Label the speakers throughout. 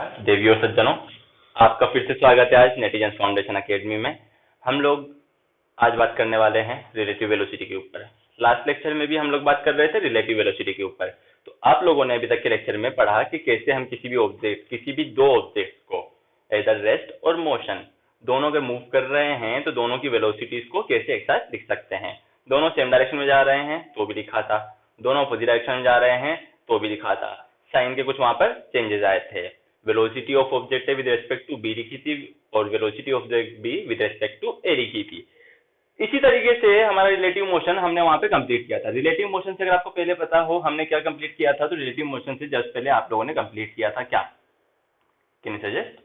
Speaker 1: देवियों सज्जनों, आपका फिर से स्वागत है आज नेटिजन्स फाउंडेशन एकेडमी में। हम लोग आज बात करने वाले हैं रिलेटिव वेलोसिटी के ऊपर। लास्ट लेक्चर में भी हम लोग बात कर रहे थे रिलेटिव वेलोसिटी के ऊपर। तो आप लोगों ने अभी तक के लेक्चर में पढ़ा कि कैसे हम किसी भी दो ऑब्जेक्ट को इधर रेस्ट और मोशन दोनों के मूव कर रहे हैं तो दोनों की वेलोसिटीज को कैसे एक साथ लिख सकते हैं। दोनों सेम डायरेक्शन में जा रहे हैं तो भी लिखा था, दोनों अपोजिट डायरेक्शन में जा रहे हैं तो भी लिखा था। साइन के कुछ वहां पर चेंजेस आए थे। Velocity of object with respect to B लिखी थी और velocity of object B with respect to A लिखी थी। इसी तरीके से हमारा रिलेटिव मोशन हमने वहां पे कंप्लीट किया था। रिलेटिव मोशन से अगर आपको पहले पता हो हमने क्या कंप्लीट किया था, तो रिलेटिव मोशन से जस्ट पहले आप लोगों ने कंप्लीट किया था क्या, can you suggest?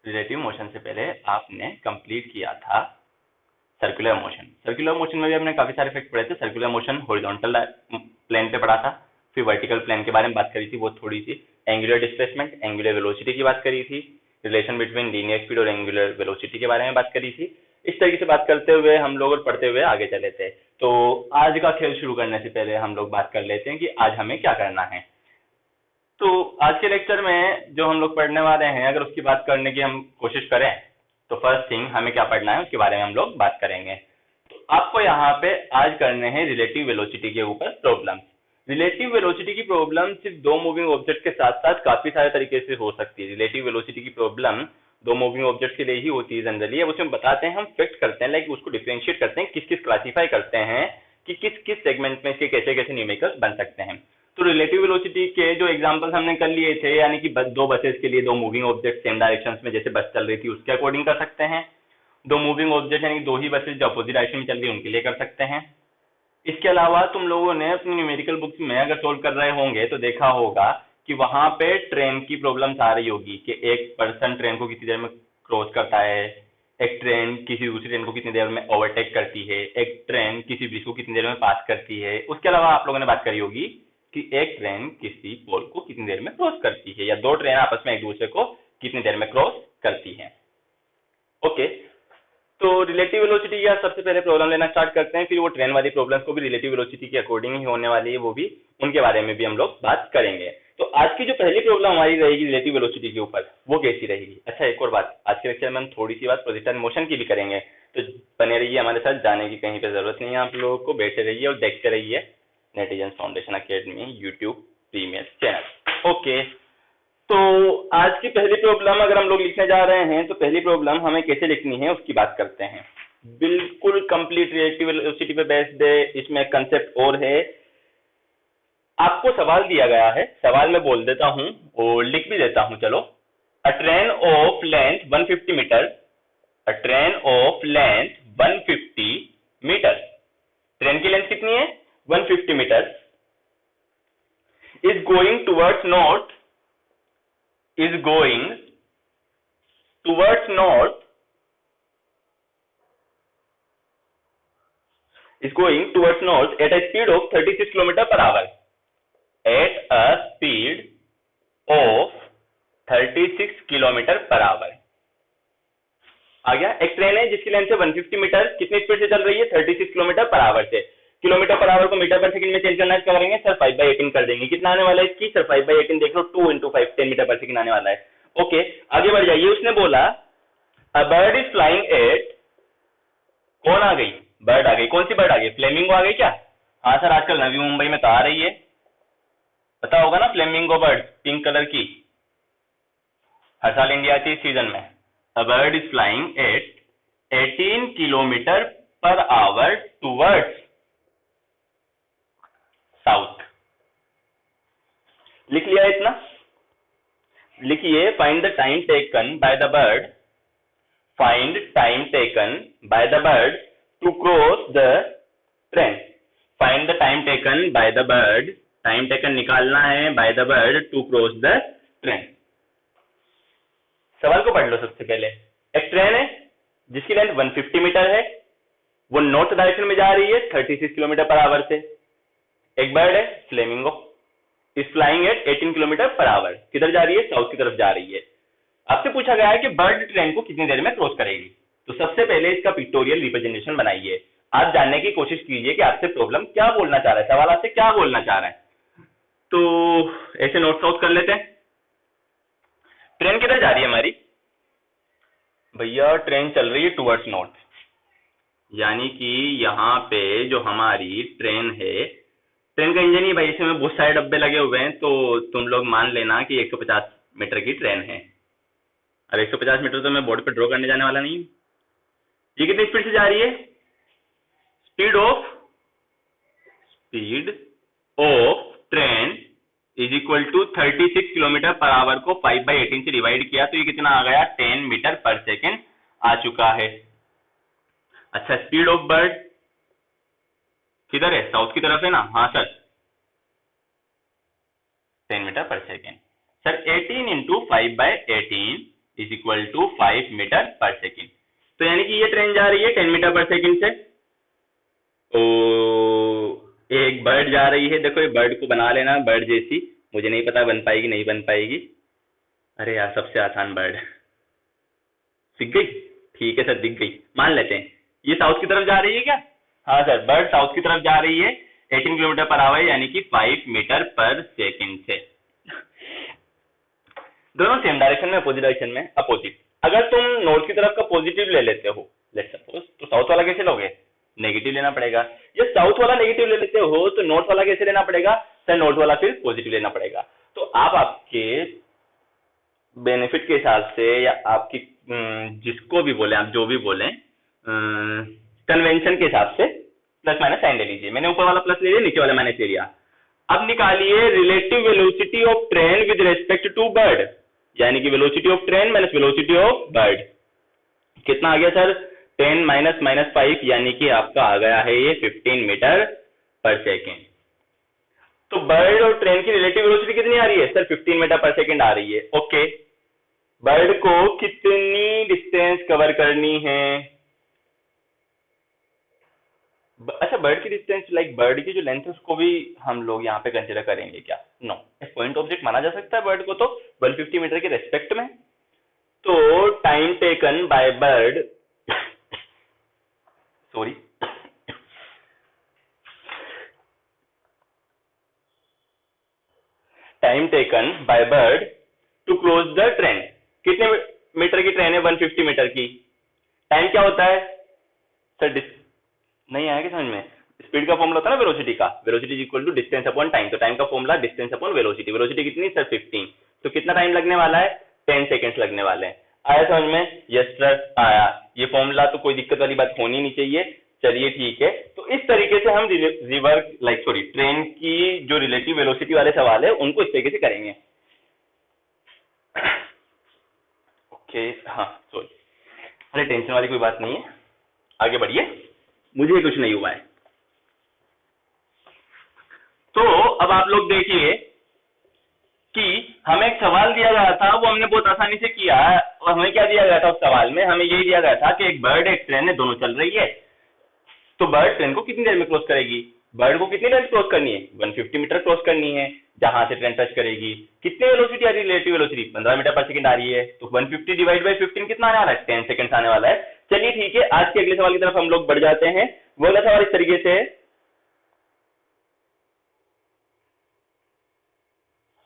Speaker 1: Relative motion से पहले आपने कंप्लीट किया था सर्कुलर मोशन। सर्कुलर मोशन में भी हमने काफी सारे इफेक्ट पढ़े थे। सर्कुलर मोशन हॉरिजॉन्टल प्लेन पे पढ़ा था, फिर वर्टिकल प्लेन के बारे में बात करी थी, वो थोड़ी सी एंगुलर डिस्प्लेसमेंट, एंगुलर वेलोसिटी की बात करी थी, रिलेशन बिटवीन लीनियर स्पीड और एंगुलर वेलोसिटी के बारे में बात करी थी। इस तरीके से बात करते हुए हम लोग और पढ़ते हुए आगे चले थे। तो आज का खेल शुरू करने से पहले हम लोग बात कर लेते हैं कि आज हमें क्या करना है। तो आज के लेक्चर में जो हम लोग पढ़ने वाले हैं, अगर उसकी बात करने की हम कोशिश करें तो फर्स्ट थिंग हमें क्या पढ़ना है उसके बारे में हम लोग बात करेंगे। तो आपको यहाँ पे आज करने हैं रिलेटिव वेलोसिटी के ऊपर प्रॉब्लम। रिलेटिव वेलोसिटी की प्रॉब्लम सिर्फ दो मूविंग ऑब्जेक्ट के साथ साथ काफी सारे तरीके से हो सकती है। रिलेटिव वेलोसिटी की प्रॉब्लम दो मूविंग ऑब्जेक्ट के लिए ही होती है जनरली। अब उसमें बताते हैं, हम फिक्स करते हैं, लाइक उसको डिफरेंशिएट करते हैं, किस किस क्लासीफाई करते हैं कि किस किस सेगमेंट में इसके कैसे कैसे न्यूमेरिकल्स बन सकते हैं। तो रिलेटिव वेलोसिटी के जो एग्जांपल्स हमने कर लिए थे, यानी कि दो बसेस के लिए दो मूविंग ऑब्जेक्ट सेम डायरेक्शंस में जैसे बस चल रही थी उसके अकॉर्डिंग कर सकते हैं। दो मूविंग ऑब्जेक्ट यानी दो ही बसेस जो अपोजिट डायरेक्शन में चल रही है उनके लिए कर सकते हैं। इसके अलावा तुम लोगों ने अपनी न्यूमेरिकल बुक्स में अगर सोल्व कर रहे होंगे तो देखा होगा कि वहां पे ट्रेन की प्रॉब्लम्स आ रही होगी कि एक पर्सन ट्रेन को कितनी देर में क्रॉस करता है, एक ट्रेन किसी दूसरी ट्रेन को कितनी देर में ओवरटेक करती है, एक ट्रेन किसी ब्रिज को कितनी देर में पास करती है। उसके अलावा आप लोगों ने बात करी होगी कि एक ट्रेन किसी पोल को कितनी देर में क्रॉस करती है, या दो ट्रेन आपस में एक दूसरे को कितनी देर में क्रॉस करती है। ओके, तो रिलेटिव वेलोसिटी का सबसे पहले प्रॉब्लम लेना स्टार्ट करते हैं, फिर वो ट्रेन वाली प्रॉब्लम्स को भी रिलेटिव वेलोसिटी के अकॉर्डिंग ही होने वाली है, वो भी उनके बारे में भी हम लोग बात करेंगे। तो आज की जो पहली प्रॉब्लम हमारी रहेगी रिलेटिव वेलोसिटी के ऊपर, वो कैसी रहेगी। अच्छा, एक और बात, आज के लेक्चर में हम थोड़ी सी बात प्रोजेक्टाइल मोशन की भी करेंगे, तो बने रहिए हमारे साथ, जाने की कहीं पे जरूरत नहीं है आप लोगों को, बैठे रहिए और देखते रहिए netizens foundation academy YouTube premier channel. Okay, तो आज की पहली प्रॉब्लम अगर हम लोग लिखने जा रहे हैं तो पहली प्रॉब्लम हमें कैसे लिखनी है उसकी बात करते हैं। बिल्कुल कंप्लीट रिलेटिव वेलोसिटी पे बेस्ड है। इसमें कंसेप्ट और है। आपको सवाल दिया गया है, सवाल मैं बोल देता हूं और लिख भी देता हूं। चलो, a train of length 150 metre, a train of length 150 metre, train की लेंथ कितनी है 150 metre, is going towards north, is going towards north, is going towards north at a speed of 36 km per hour, at a speed of 36 km per hour। आ गया। एक train है जिसकी length है 150 metre, कितनी speed से चल रही है 36 किलोमीटर पर आवर से। किलोमीटर पर आवर को मीटर पर सेकंड में चेंज करना है, क्या करेंगे सर 5/18 कर देंगे। कितना आने वाला है इसकी सर 5/18, देख लो 2 × 5 10 मीटर पर सेकंड आने वाला है। ओके, आगे बढ़ जाइए। उसने बोला a bird is flying eight, कौन आ गई, बर्ड आ गई। कौन सी बर्ड आ गई, फ्लेमिंगो आ गई क्या? हाँ सर, आजकल नवी मुंबई में तो आ रही है, पता होगा ना फ्लेमिंगो बर्ड, पिंक कलर की, हर साल इंडिया आती है इस सीजन में। A bird is flying at 18 km per hour towards south। लिख लिया इतना? लिखिए find the time taken by the bird, find time taken by the bird to cross the train, find the time taken by the bird, time taken निकालना है by the bird to cross the train। सवाल को पढ़ लो। सबसे पहले एक train है जिसकी लेंथ 150 मीटर है, वो नॉर्थ डायरेक्शन में जा रही है 36 किलोमीटर पर आवर से। एक बर्ड है flamingo, is flying eight 18 kilometre per our, किधर जा रही है साउथ की तरफ जा रही है। आपसे पूछा गया है कि बर्ड ट्रेन को कितनी देर में क्रॉस करेगी। तो सबसे पहले इसका पिक्टोरियल रिप्रेजेंटेशन बनाइए। आप जानने की कोशिश कीजिए कि आपसे प्रॉब्लम क्या बोलना चाह रहा है, सवाल आपसे क्या बोलना चाह रहा है। तो ऐसे नॉर्थ साउथ कर लेते हैं। ट्रेन जा रही है हमारी? भैया ट्रेन चल रही है टूवर्ड्स नॉर्थ, यानी कि यहाँ पे जो हमारी ट्रेन है, ट्रेन का इंजन ही भाई, इसमें बहुत सारे डब्बे लगे हुए हैं, तो तुम लोग मान लेना कि 150 मीटर की ट्रेन है। अब 150 मीटर तो मैं बोर्ड पे ड्रॉ करने जाने वाला नहीं हूँ। ये कितनी स्पीड से जा रही है? Speed of train is equal to 36 kilometre per hour को 5/18 से डिवाइड किया तो ये कितना आ गया? 10 मीटर पर सेकेंड आ चुका है। अच्छा, स्पीड ऑफ बर्ड किधर है? साउथ की तरफ है ना? हाँ sir, 10 metre per second. Sir 18 into 5/18 is equal to 5 metre per second. तो यानी कि ये ट्रेन जा रही है 10 मीटर पर सेकेंड से। तो एक बर्ड जा रही है, देखो ये बर्ड को बना लेना बर्ड जैसी, मुझे नहीं पता बन पाएगी नहीं बन पाएगी। अरे यार, सबसे आसान बर्ड दिख गई? ठीक है सर, दिख गई, मान लेते हैं। ये साउथ की तरफ जा रही है क्या? हाँ सर, बर्ड साउथ की तरफ जा रही है 18 किलोमीटर पर आवर यानी कि 5 मीटर पर सेकेंड से। दोनों सेम डायरेक्शन में, अपोजिट डायरेक्शन में, अपोजिट। अगर तुम नॉर्थ की तरफ का पॉजिटिव ले लेते हो लेट्स सपोज, तो साउथ वाला कैसे लोगे? नेगेटिव लेना पड़ेगा। या साउथ वाला नेगेटिव ले लेते हो तो नॉर्थ वाला कैसे लेना पड़ेगा? सर नॉर्थ वाला फिर पॉजिटिव लेना पड़ेगा। तो आप आपके बेनिफिट के हिसाब से या आपकी जिसको भी बोले, आप जो भी बोले, कन्वेंशन के हिसाब से प्लस माइनस साइन ले लीजिए। मैंने ऊपर वाला प्लस ले लिया, नीचे वाला माइनस ले लिया। अब निकालिए relative velocity of train with respect to bird, यानी कि velocity of train minus velocity of bird. कितना आ गया सर? 10 माइनस माइनस 5 यानी कि आपका आ गया है ये 15 मीटर पर सेकेंड। तो बर्ड और ट्रेन की रिलेटिव वेलोसिटी कितनी आ रही है? सर 15 मीटर पर सेकेंड आ रही है। ओके, बर्ड को कितनी डिस्टेंस कवर करनी है? अच्छा, बर्ड की डिस्टेंस लाइक बर्ड की जो लेंथ है उसको भी हम लोग यहाँ पे कंसिडर करेंगे क्या? नो, पॉइंट ऑब्जेक्ट माना जा सकता है बर्ड को तो 150 मीटर के रेस्पेक्ट में। तो time taken by bird sorry time taken by bird to close the train. कितने मीटर की ट्रेन है? 150 मीटर की। टाइम क्या होता है सर? नहीं आया क्या समझ में? स्पीड का फॉर्मूला होता है ना वेलोसिटी का, velocity is equal to distance upon time. तो टाइम का formula distance upon velocity. Velocity कितनी सर? 15। तो कितना टाइम लगने वाला है? 10 सेकेंड्स लगने वाले हैं। आया समझ में? यस सर आया। ये फॉर्मूला तो कोई दिक्कत वाली बात होनी नहीं चाहिए। चलिए ठीक है, तो इस तरीके से हम ट्रेन की जो रिलेटिव वेलोसिटी वाले सवाल है उनको इस तरीके से करेंगे। ओके, हाँ सॉरी, अरे टेंशन वाली कोई बात नहीं है, आगे बढ़िए, मुझे कुछ नहीं हुआ है। तो अब आप लोग देखिए कि हमें एक सवाल दिया गया था, वो हमने बहुत आसानी से किया। और हमें क्या दिया गया था उस सवाल में? हमें यही दिया गया था कि एक बर्ड एक ट्रेन है, दोनों चल रही है। तो बर्ड ट्रेन को कितनी देर में क्रॉस करेगी? बर्ड को कितनी देर क्रॉस करनी है? 150 मीटर क्रॉस करनी है जहां से ट्रेन टच करेगी। कितनी वेलोसिटी आ रही है? रिलेटिव वेलोसिटी 15 मीटर पर सेकंड आ रही है। तो 150 डिवाइड बाई 15 कितना आने वाला है? 10 सेकंड्स आने वाला है। चलिए ठीक है, आज के अगले सवाल की तरफ हम लोग बढ़ जाते हैं। वो अगला सवाल इस तरीके से है।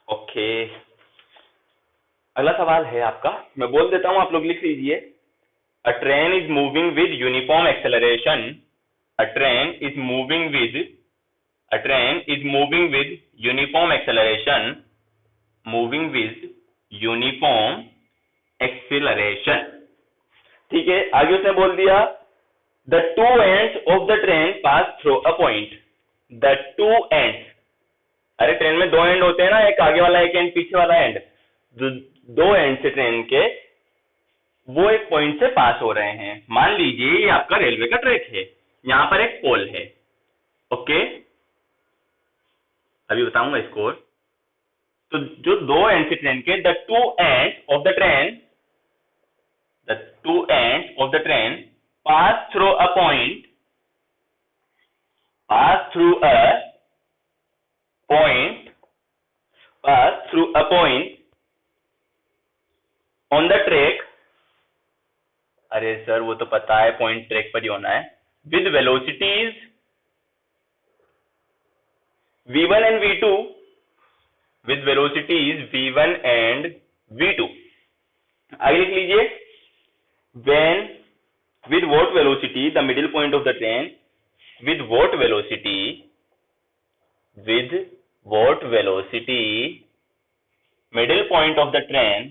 Speaker 1: ओके, अगला सवाल है आपका, मैं बोल देता हूं, आप लोग लिख लीजिए। अ train is moving with uniform acceleration. A train is moving with uniform acceleration, ठीक है। आगे उसने बोल दिया the two ends of the train pass through a point। the two ends, अरे ट्रेन में दो एंड होते हैं ना, एक आगे वाला एक एंड पीछे वाला एंड। दो एंड से ट्रेन के वो एक पॉइंट से पास हो रहे हैं। मान लीजिए ये आपका रेलवे का ट्रैक है, यहां पर एक पोल है। ओके, अभी बताऊंगा इसको। तो जो दो एंड से ट्रेन के the two end of the train pass through a point on the track. अरे सर वो तो पता है, पॉइंट ट्रैक पर ही होना है। with velocities v1 and v2, with velocities v1 and v2, आगे लिख लीजिए, when with what velocity the middle point of the train, with what velocity middle point of the train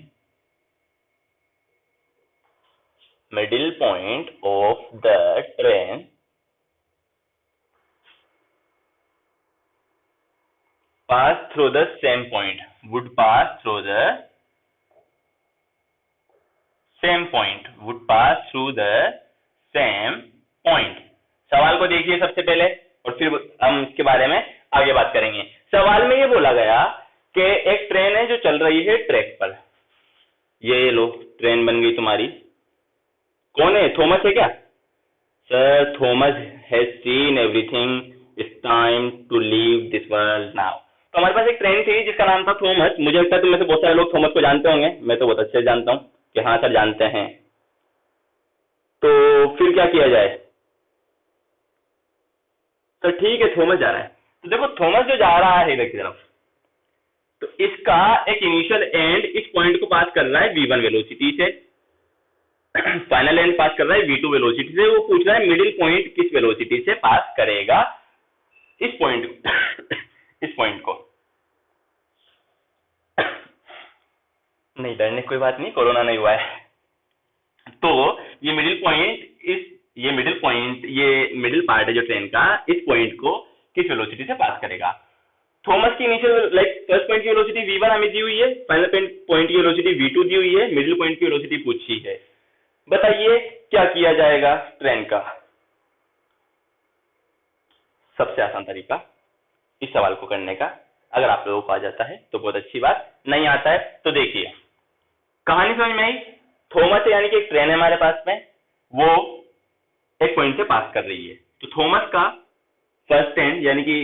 Speaker 1: pass through the same point, would pass through the same point। सवाल को देखिए सबसे पहले और फिर हम इसके बारे में आगे बात करेंगे। सवाल में ये बोला गया कि एक ट्रेन है जो चल रही है ट्रैक पर। ये लो ट्रेन बन गई तुम्हारी। कौन है? थॉमस है क्या? Sir, Thomas has seen everything, it's time to leave this world now. तो हमारे पास एक ट्रेन थी जिसका नाम था थॉमस। मुझे लगता है तुम में से बहुत सारे लोग थॉमस को जानते होंगे। मैं तो बहुत अच्छे से जानता हूं कि हाँ सर जानते हैं। तो फिर क्या किया जाए? तो ठीक है, थॉमस जा रहा है। तो देखो थॉमस जो जा रहा है इधर की तरफ, तो इसका एक इनिशियल एंड इस पॉइंट को पास कर रहा है v1 वेलोसिटी से, फाइनल एंड पास कर रहा है v2 वेलोसिटी से। वो पूछ रहा है मिडिल पॉइंट किस वेलोसिटी से पास करेगा इस पॉइंट इस पॉइंट को। नहीं डरने कोई बात नहीं, कोरोना नहीं हुआ है। तो ये मिडिल पार्ट है जो ट्रेन का, इस पॉइंट को किस वेलोसिटी से पास करेगा। थॉमस की इनिशियल फर्स्ट पॉइंट की वेलोसिटी v1 हमें दी हुई है, फाइनल पॉइंट की वेलोसिटी v2 दी हुई है, मिडिल पॉइंट की वेलोसिटी पूछी है। बताइए क्या किया जाएगा ट्रेन का? सबसे आसान तरीका इस सवाल को करने का, अगर आप लोगों को आ जाता है तो बहुत अच्छी बात, नहीं आता है तो देखिए कहानी समझ में आई। थॉमस है यानी कि एक ट्रेन है हमारे पास में, वो एक पॉइंट से पास कर रही है। तो थॉमस का फर्स्ट एंड यानी कि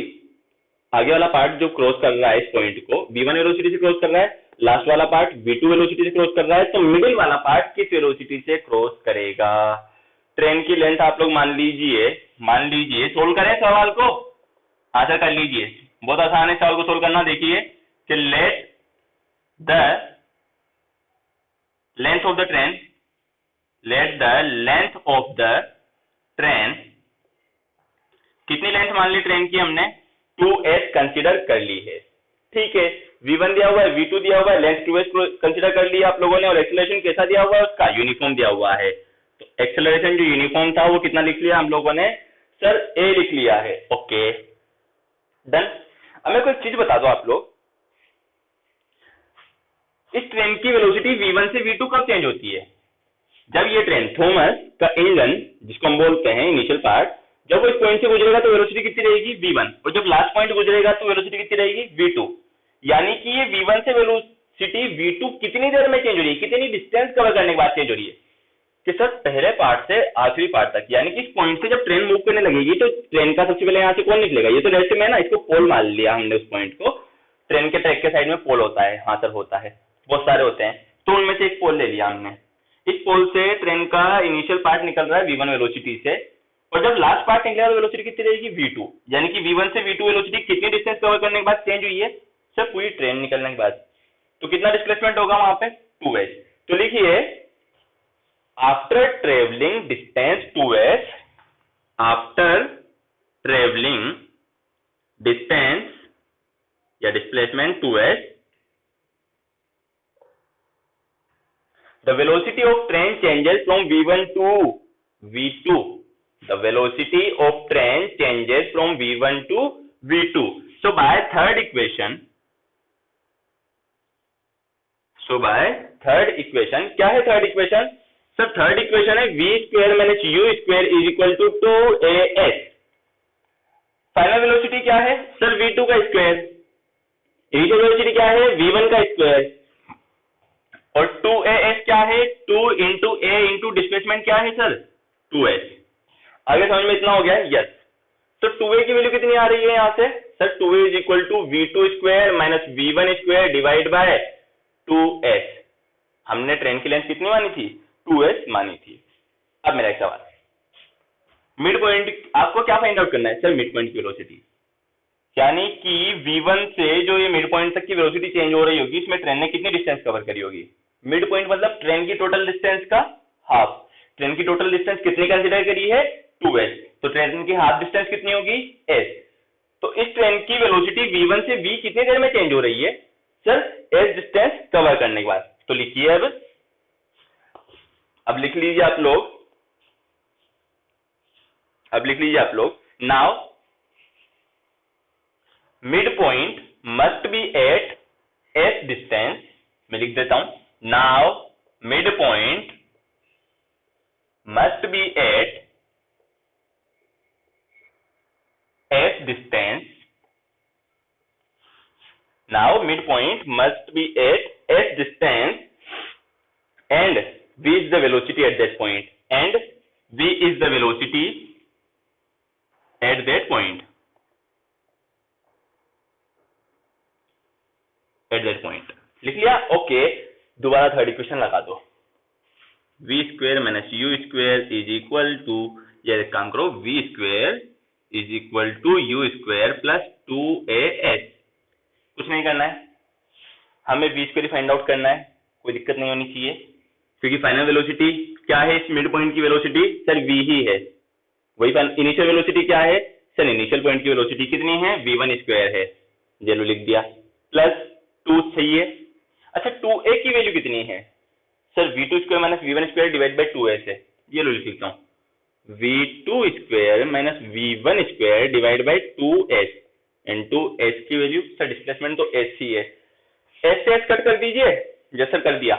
Speaker 1: आगे वाला पार्ट जो क्रॉस कर रहा है इस पॉइंट को v1 वेलोसिटी से क्रॉस कर रहा है, लास्ट वाला पार्ट v2 वेलोसिटी से क्रॉस कर रहा है। तो मिडिल वाला पार्ट किस वेलोसिटी से क्रॉस करेगा? ट्रेन की लेंथ आप लोग मान लीजिए सोल्व करें सवाल को, आंसर कर लीजिए। बहुत आसान है सवाल को सोल्व करना। देखिए कि let the length of the train, कितनी लेंथ मान ली ट्रेन की हमने? 2s कंसीडर कर ली है। ठीक है, v1 दिया हुआ है, v2 दिया हुआ है, लेंथ 2s कंसीडर कर लिया आप लोगों ने, और एक्सेलरेशन कैसा दिया हुआ है? उसका यूनिफॉर्म दिया हुआ है। तो एक्सेलरेशन जो यूनिफॉर्म था वो कितना लिख लिया हम लोगों ने? सर a लिख लिया है। Okay done. अब मेरे को एक चीज बता दो आप लोग, इस ट्रेन की वेलोसिटी v1 से v2 कब चेंज होती है? जब ये ट्रेन थॉमस का इंजन जिसको हम बोलते हैं इनिशियल पार्ट, जब वो इस पॉइंट से गुजरेगा तो वेलोसिटी कितनी रहेगी? v1, और जब लास्ट पॉइंट गुजरेगा तो वेलोसिटी कितनी रहेगी? v2। यानी कि ये v1 से वेलोसिटी v2 कितनी देर में चेंज हो रही है, कितनी डिस्टेंस कवर करने के बाद चेंज हो रही है? कि सर पहले पार्ट से आखिरी पार्ट तक, यानी कि इस पॉइंट से जब ट्रेन मूव करने लगेगी तो ट्रेन का सबसे पहले यहाँ से कौन निकलेगा? ये तो लेफ्ट में है ना, इसको पोल मान लिया हमने उस पॉइंट को। ट्रेन के ट्रैक के साइड में पोल होता है, हाँ सर होता है, बहुत सारे होते हैं, तो उनमें से एक पोल ले लिया हमने। इस पोल से ट्रेन का इनिशियल पार्ट निकल रहा है v1 वेलोसिटी से, और जब लास्ट पार्ट निकलेगा तो वेलोसिटी कितनी रहेगी? v2। यानी कि v1 से v2 वेलोसिटी कितनी डिस्टेंस कवर करने के बाद चेंज हुई है? सर पूरी ट्रेन निकलने के बाद। तो कितना डिस्प्लेसमेंट होगा वहां पे? 2s। तो लिखिए after travelling distance 2s, after travelling distance या displacement 2s, the velocity of train changes from v1 to v2. The velocity of train changes from v1 to v2. So by third equation, क्या है third equation? Sir third equation है v square minus u square is equal to 2as। Final velocity क्या है? Sir v2 का square. Initial velocity क्या है? v1 का square. और 2as क्या है? 2 इंटू a इंटू डिस्प्लेसमेंट क्या है सर? 2s। आगे समझ में इतना हो गया? यस। तो 2a की वैल्यू कितनी आ रही है यहाँ से? Sir 2a is equal to v2 square minus v1 square divide by 2s। हमने ट्रेन की लेंथ कितनी मानी थी? 2s मानी थी। अब मेरा एक सवाल, मिड पॉइंट आपको क्या फाइंड आउट करना है? सर मिड पॉइंट की वेलोसिटी, यानी कि v1 से जो ये मिड पॉइंट तक की वेलोसिटी चेंज हो रही होगी, इसमें ट्रेन ने कितनी डिस्टेंस कवर करी होगी? मिड पॉइंट मतलब ट्रेन की टोटल डिस्टेंस का हाफ। ट्रेन की टोटल डिस्टेंस कितनी कंसिडर करी है 2s, तो ट्रेन की हाफ डिस्टेंस कितनी होगी s। तो इस ट्रेन की वेलोसिटी v1 से v कितनी देर में चेंज हो रही है सर s डिस्टेंस कवर करने के बाद। तो लिखिए अब लिख लीजिए आप लोग, now mid point must be at s distance. मैं लिख देता हूं, now mid point must be at s distance। Now midpoint must be at s distance and v is the velocity at that point, and v is the velocity at that point, लिख लिया। Okay, दोबारा third equation लगा दो, v square minus u square is equal to, ये एक काम करो, v square is equal to u square plus 2as। कुछ नहीं करना है, हमें v स्क्वेयर फाइंड आउट करना है, कोई दिक्कत नहीं होनी चाहिए, क्योंकि फाइनल वेलोसिटी क्या है इस मिड पॉइंट की वेलोसिटी सर v ही है। वही इनिशियल वेलोसिटी क्या है सर, इनिशियल पॉइंट की वेलोसिटी कितनी है v1 स्क्वायर है, जेलो लिख दिया, प्लस 2 सही है। अच्छा 2a की वैल्यू कितनी है sir, v2 square minus v1 square divide by 2s है, ये लो लिख देता हूँ, v2 square minus v1 square divide by 2s into s की वैल्यू सर डिस्प्लेसमेंट तो s ही है, s से s कट कर दीजिए, जैसा कर दिया,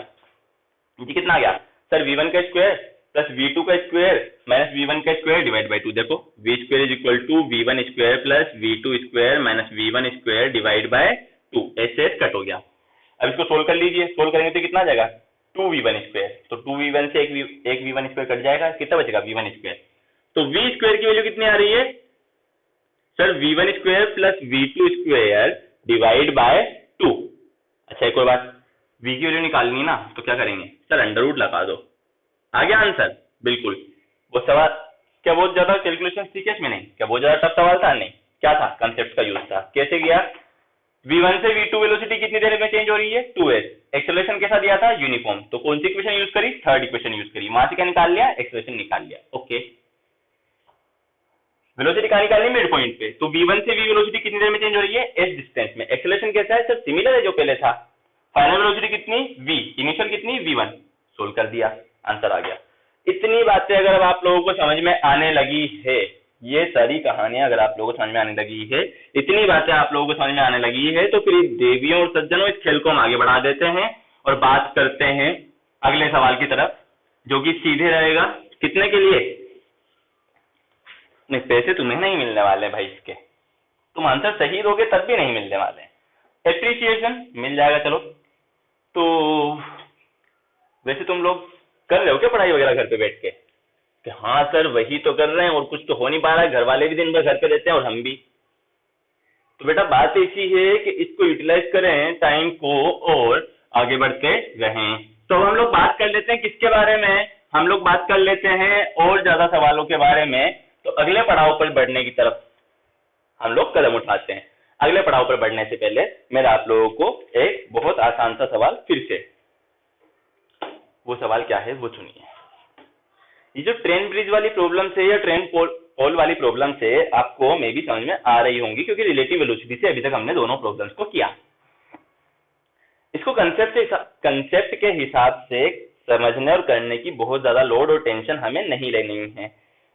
Speaker 1: ये कितना आ गया सर v1 का स्क्वायर प्लस v2 का स्क्वायर माइनस v1 का स्क्वायर डिवाइड बाई 2। देखो v square is equal to v1 square plus v2 square minus v1 square divide by 2, s से s कट हो गया। अब इसको सोल्व कर लीजिए, सोल्व करेंगे तो कितना आ जाएगा 2v1 स्क्वायर, तो 2v1 से एक v1 स्क्वायर कट जाएगा, कितना बचेगा v1 स्क्वायर। तो v स्क्वायर की वैल्यू कितनी आ रही है sir, v1 square plus v2 square divide by 2। अच्छा एक और बात, v की वैल्यू निकालनी है ना, तो क्या करेंगे सर, अंडर रूट लगा दो, आ गया आंसर। बिल्कुल, वो सवाल क्या बहुत ज्यादा कैलकुलेशन थी क्या इसमें, नहीं क्या बहुत ज्यादा टफ सवाल था, नहीं क्या था, कंसेप्ट का यूज था। कैसे किया, v1 से v2 वेलोसिटी कितनी देर में चेंज हो रही है 2s, एक्सेलरेशन कैसा दिया था यूनिफॉर्म, तो कौन सी इक्वेशन यूज करी, थर्ड इक्वेशन यूज करी, वहां से क्या निकाल लिया, एक्सेलरेशन निकाल लिया। ओके, वेलोसिटी कहां निकालनी मिड पॉइंट पे, तो v1 से v वेलोसिटी कितनी देर में चेंज हो रही है s डिस्टेंस में, एक्सेलरेशन कैसा है सर, सिमिलर है जो पहले था, फाइनल वेलोसिटी कितनी v, इनिशियल कितनी v1, सोल्व कर दिया, आंसर आ गया। इतनी बातें अगर आप लोगों को समझ में आने लगी है, ये सारी कहानियां अगर आप लोगों को समझ में आने लगी है, इतनी बातें आप लोगों को समझ में आने लगी है, तो फिर देवियों और सज्जनों इस खेल को हम आगे बढ़ा देते हैं और बात करते हैं अगले सवाल की तरफ, जो कि सीधे रहेगा कितने के लिए, नहीं पैसे तुम्हें नहीं मिलने वाले भाई, इसके तुम आंसर सही दोगे तब भी नहीं मिलने वाले, एप्रिसिएशन मिल जाएगा। चलो तो वैसे तुम लोग कर रहे हो क्या पढ़ाई वगैरह घर पे बैठ के, कि हाँ सर वही तो कर रहे हैं और कुछ तो हो नहीं पा रहा है, घर वाले भी दिन भर घर पे रहते हैं और हम भी, तो बेटा बात ऐसी है कि इसको यूटिलाइज करें टाइम को और आगे बढ़ते रहें। तो हम लोग बात कर लेते हैं किसके बारे में, हम लोग बात कर लेते हैं और ज्यादा सवालों के बारे में। तो अगले पड़ाव पर बढ़ने की तरफ हम लोग कदम उठाते हैं। अगले पड़ाव पर बढ़ने से पहले मेरा आप लोगों को एक बहुत आसान सा सवाल फिर से, वो सवाल क्या है वो सुनिए। ये जो ट्रेन ब्रिज वाली प्रॉब्लम से या ट्रेन पोल वाली प्रॉब्लम से आपको मे भी समझ में आ रही होंगी, क्योंकि रिलेटिव वेलोसिटी से अभी तक हमने दोनों प्रॉब्लम्स को किया। इसको कंसेप्ट के हिसाब से समझने और करने की बहुत ज्यादा लोड और टेंशन हमें नहीं लेनी है।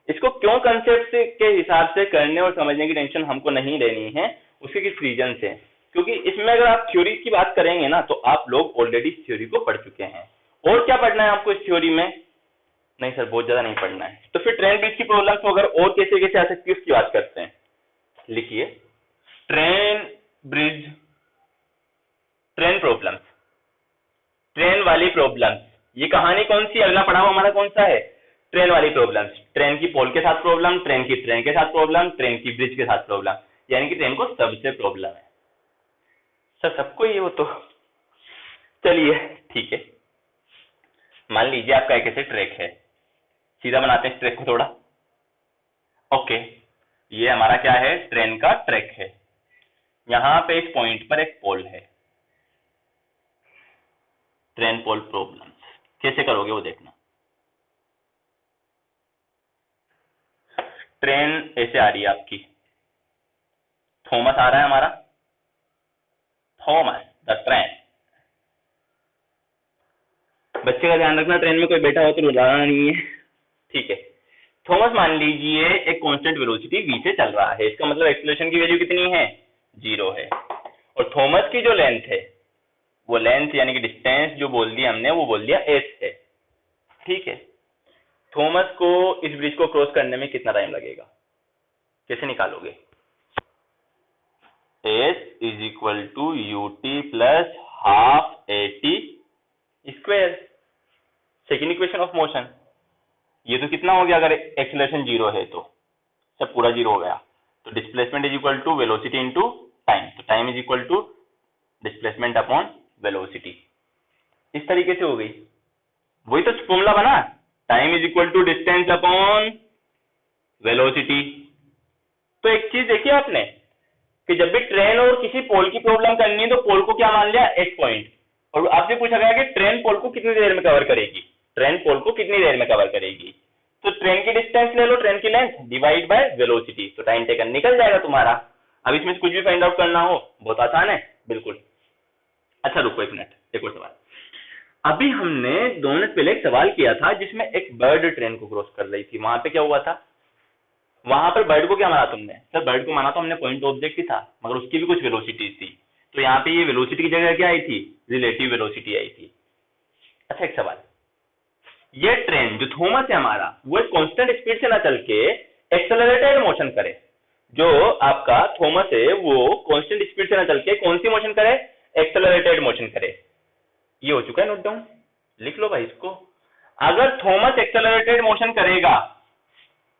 Speaker 1: इसको क्यों कंसेप्ट के हिसाब से करने और समझने की टेंशन हमको नहीं लेनी है, उसके किस रीजन से, क्योंकि इसमें अगर आप थ्योरी की बात करेंगे ना, तो आप लोग ऑलरेडी थ्योरी को पढ़ चुके हैं। और क्या पढ़ना है आपको इस थ्योरी में, नहीं सर बहुत ज्यादा नहीं पढ़ना है, तो फिर ट्रेन ब्रिज की प्रॉब्लम्स वगैरह और कैसे कैसे आ सकती है उसकी बात करते हैं। लिखिए train bridge, train problems, train वाली प्रॉब्लम्स, ये कहानी कौन सी, अगला पड़ाव हमारा कौन सा है, ट्रेन वाली प्रॉब्लम्स, ट्रेन की पोल के साथ प्रॉब्लम, ट्रेन के साथ प्रॉब्लम, ट्रेन की ब्रिज के साथ प्रॉब्लम, यानी कि ट्रेन को सबसे प्रॉब्लम है। सर सबको ये हो तो चलिए ठीक है, मान लीजिए आपका एक ऐसे ट्रैक है, सीधा बनाते हैं ट्रैक को थोड़ा। ओके, ये हमारा क्या है, ट्रेन का ट्रैक है। यहां पे इस पॉइंट पर एक पोल है, ट्रेन पोल प्रॉब्लम्स कैसे करोगे वो देखना। ट्रेन ऐसे आ रही है आपकी, थॉमस आ रहा है हमारा, थॉमस द ट्रेन। बच्चे का ध्यान रखना, ट्रेन में कोई बैठा हो तो रुलाना नहीं है, ठीक है। थॉमस मान लीजिए एक कांस्टेंट वेलोसिटी v से चल रहा है, इसका मतलब एक्सीलरेशन की वैल्यू कितनी है, 0 है। और थॉमस की जो लेंथ है, वो लेंथ यानी कि डिस्टेंस जो बोल दिया हमने, वो बोल दिया s है, ठीक है। थॉमस को इस ब्रिज को क्रॉस करने में कितना टाइम लगेगा, कैसे निकालोगे। s is equal to ut plus half at square, second equation of motion. ये तो कितना हो गया, अगर एक्सीलरेशन 0 है तो सब पूरा 0 हो गया, तो displacement is equal to velocity into time, तो time is equal to displacement upon velocity. इस तरीके से हो गई, वही तो फॉर्मूला बना, time is equal to distance upon velocity. तो एक चीज देखिए आपने कि जब भी ट्रेन और किसी पोल की प्रॉब्लम करनी है तो पोल को क्या मान लिया, एक पॉइंट, और आपसे पूछा गया कि ट्रेन पोल को कितनी देर में कवर करेगी, ट्रेन पोल को कितनी देर में कवर करेगी। तो ट्रेन की डिस्टेंस ले लो, ट्रेन की लेंथ डिवाइड बाय वेलोसिटी, तो टाइम टेकन निकल जाएगा तुम्हारा। अब इसमें से कुछ भी फाइंड आउट करना हो बहुत आसान है, बिल्कुल। अच्छा रुको एक मिनट, एक और सवाल। अभी हमने 2 मिनट पहले एक सवाल किया था जिसमें एक बर्ड ट्रेन को क्रॉस कर रही थी, वहां पे क्या हुआ था, वहां पर बर्ड को क्या माना तुमने, सर बर्ड को माना तो हमने पॉइंट ऑब्जेक्ट ही था, मगर उसकी भी कुछ वेलोसिटी थी, तो यहाँ पे ये वेलोसिटी की जगह क्या आई थी, रिलेटिव वेलोसिटी आई थी। अच्छा एक सवाल, ये ट्रेन जो थॉमस है हमारा, वो एक कांस्टेंट स्पीड से ना चल के एक्सेलरेटेड मोशन करे, जो आपका थॉमस है वो कांस्टेंट स्पीड से ना चल के कौन सी मोशन करे, एक्सेलरेटेड मोशन करे। ये हो चुका है, नोट डाउन, लिख लो भाई इसको। अगर थॉमस एक्सेलरेटेड मोशन करेगा,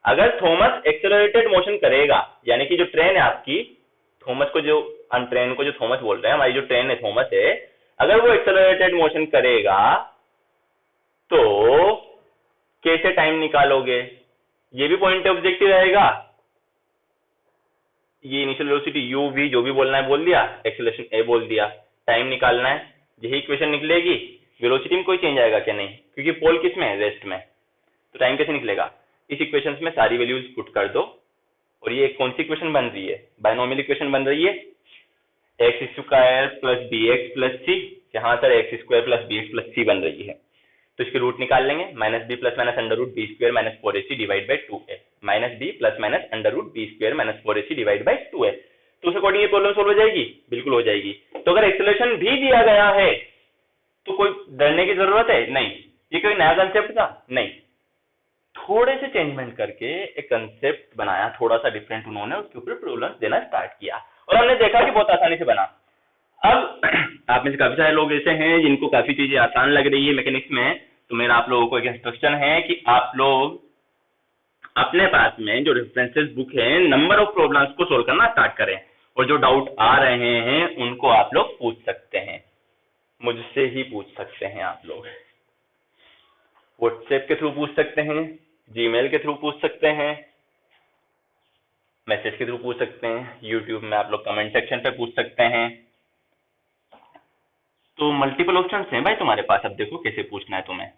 Speaker 1: अगर थॉमस एक्सेलरेटेड मोशन करेगा, यानी कि जो ट्रेन है आपकी, थॉमस को जो, हम ट्रेन को जो थॉमस बोल रहे हैं, हमारी जो ट्रेन है थॉमस है, अगर वो एक्सेलरेटेड मोशन करेगा तो कैसे टाइम निकालोगे, ये भी पॉइंट ऑब्जेक्टिव रहेगा, ये इनिशियल वेलोसिटी u v जो भी बोलना है बोल दिया, एक्सेलरेशन a बोल दिया, टाइम निकालना है, यही इक्वेशन निकलेगी। वेलोसिटी में कोई चेंज आएगा क्या, नहीं, क्योंकि पोल किस में है, रेस्ट में, तो टाइम कैसे निकलेगा, इस इक्वेशन में सारी वैल्यूज पुट कर दो, और ये कौन सी इक्वेशन बन रही है, बायनोमियल इक्वेशन बन रही है, X square plus B X plus C, यहाँ sir X square plus B X plus C बन रही है, तो इसके रूट निकाल लेंगे, minus B plus minus under root B square minus 4ac divide by 2a, minus B plus minus under root B square minus 4ac divide by 2a, तो उस according ये प्रॉब्लम सोल्व हो जाएगी, बिल्कुल हो जाएगी। तो अगर एक्सेलरेशन भी दिया गया है तो कोई डरने की जरूरत है नहीं, ये कोई नया कंसेप्ट था नहीं, थोड़े से चेंजमेंट करके एक कंसेप्ट बनाया, थोड़ा सा डिफरेंट उन्होंने, उसके ऊपर प्रॉब्लम देना स्टार्ट किया, और हमने देखा कि बहुत आसानी से बना। अब आप में से काफी सारे लोग ऐसे हैं जिनको काफी चीजें आसान लग रही है मैकेनिक्स में, तो मेरा आप लोगों को एक इंस्ट्रक्शन है कि आप लोग अपने पास में जो रेफरेंसेस बुक है, नंबर ऑफ प्रॉब्लम्स को सोल्व करना स्टार्ट करें, और जो डाउट आ रहे हैं उनको आप लोग पूछ सकते हैं, मुझसे ही पूछ सकते हैं, आप लोग व्हाट्सएप के थ्रू पूछ सकते हैं, जीमेल के थ्रू पूछ सकते हैं, मैसेज के थ्रू पूछ सकते हैं, यूट्यूब में आप लोग कमेंट सेक्शन पे पूछ सकते हैं। तो मल्टीपल ऑप्शंस हैं भाई तुम्हारे पास, अब देखो कैसे पूछना है तुम्हें।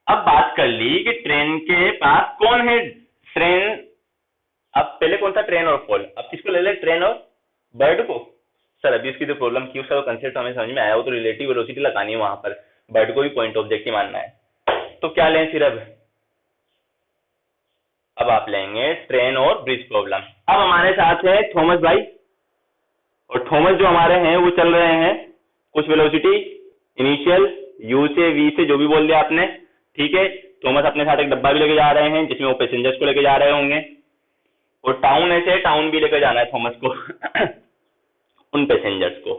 Speaker 1: अब बात कर ली कि ट्रेन के पास कौन है, ट्रेन, अब पहले कौन था, ट्रेन और पोल, अब किसको ले ले, ट्रेन और बर्ड को। सर अभी उसकी तो प्रॉब्लम की, उसका कंसेप्ट हमें समझ में आया, वो तो रिलेटिव वेलोसिटी लगानी है वहां पर, बर्ड को भी पॉइंट ऑब्जेक्टिव मानना है, तो क्या लें फिर अब आप लेंगे ट्रेन और ब्रिज प्रॉब्लम। अब हमारे साथ है थॉमस भाई, और थॉमस जो हमारे हैं वो चल रहे हैं कुछ वेलोसिटी इनिशियल u से v से, जो भी बोल दिया आपने, ठीक है। थॉमस अपने साथ एक डब्बा भी लेके जा रहे हैं जिसमें वो पैसेंजर्स को लेके जा रहे होंगे, और टाउन ऐसे टाउन भी लेके जाना है थॉमस को उन पैसेंजर्स को।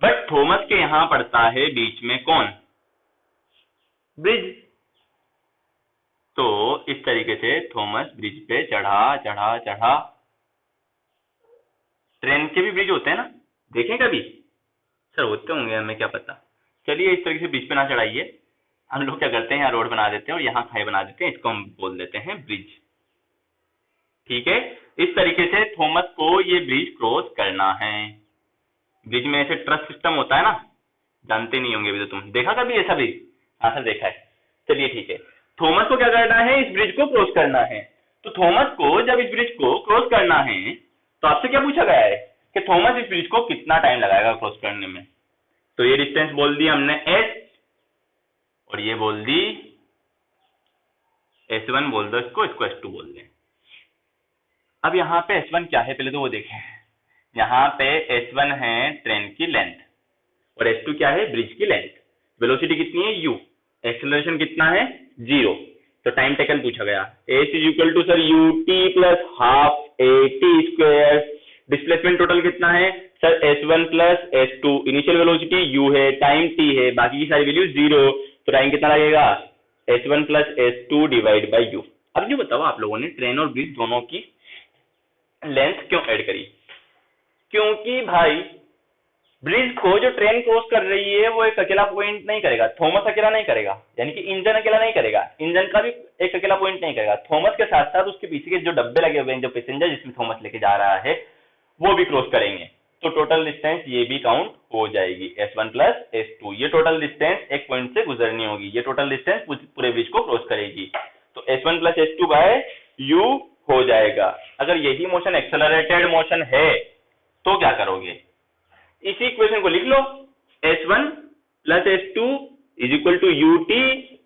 Speaker 1: बट थॉमस के यहां पड़ता है बीच में कौन, ब्रिज, तो इस तरीके से थॉमस ब्रिज पे चढ़ा चढ़ा चढ़ा, ट्रेन के भी ब्रिज होते हैं ना, देखें कभी, सर होते होंगे, हमें क्या पता। चलिए इस तरीके से ब्रिज पे ना चढ़ाइए, हम लोग क्या करते हैं, यहाँ रोड बना देते हैं और यहाँ खाई बना देते हैं, इसको हम बोल देते हैं ब्रिज। ठीक है, इस तरीके से थॉमस को ये ब्रिज क्रॉस करना है। ब्रिज में ऐसे ट्रस सिस्टम होता है ना, जानते नहीं होंगे अभी तो, तुम देखा कभी ऐसा ब्रिज? हाँ सर देखा है। चलिए ठीक है, थॉमस को क्या करना है, इस ब्रिज को क्रॉस करना है। तो थॉमस को जब इस ब्रिज को क्रॉस करना है तो आपसे क्या पूछा गया है कि थॉमस इस ब्रिज को कितना टाइम लगाएगा क्रॉस करने में। तो ये डिस्टेंस बोल दी हमने s, और ये बोल दी s1 बोल दो इसको s2 बोल दें। अब यहाँ पे s1 क्या है पहले तो वो देखें। यहाँ पे s1 है ट्रेन की लेंथ और s2 क्या है, ब्रिज की लेंथ। वेलोसिटी कितनी है u, एक्सेलरेशन कितना है 0। तो टाइम टेकन पूछा गया, s is equal to sir ut plus half at square. Displacement total कितना है sir s1 plus s2। Initial velocity u है, टाइम t है, बाकी की सारी वैल्यू 0। तो टाइम कितना लगेगा s1 plus s2 divide by u। अब जो बताओ आप लोगों ने ट्रेन और ब्रिज दोनों की लेंथ क्यों ऐड करी? क्योंकि भाई ब्रिज को जो ट्रेन क्रॉस कर रही है वो एक अकेला पॉइंट नहीं करेगा, थॉमस अकेला नहीं करेगा, यानी कि इंजन अकेला नहीं करेगा, इंजन का भी एक अकेला पॉइंट नहीं करेगा। थॉमस के साथ साथ उसके पीछे के जो डब्बे लगे हुए हैं, जो पैसेंजर जिसमें थॉमस लेके जा रहा है, वो भी क्रॉस करेंगे। तो टोटल डिस्टेंस ये भी काउंट हो जाएगी, s1 प्लस s2। ये टोटल डिस्टेंस एक पॉइंट से गुजरनी होगी, ये टोटल डिस्टेंस पूरे ब्रिज को क्रॉस करेगी। तो s1 plus s2 bye u हो जाएगा। अगर यही मोशन एक्सेलरेटेड मोशन है तो क्या करोगे, इसी इक्वेशन को लिख लो, s1 plus s2 is equal to ut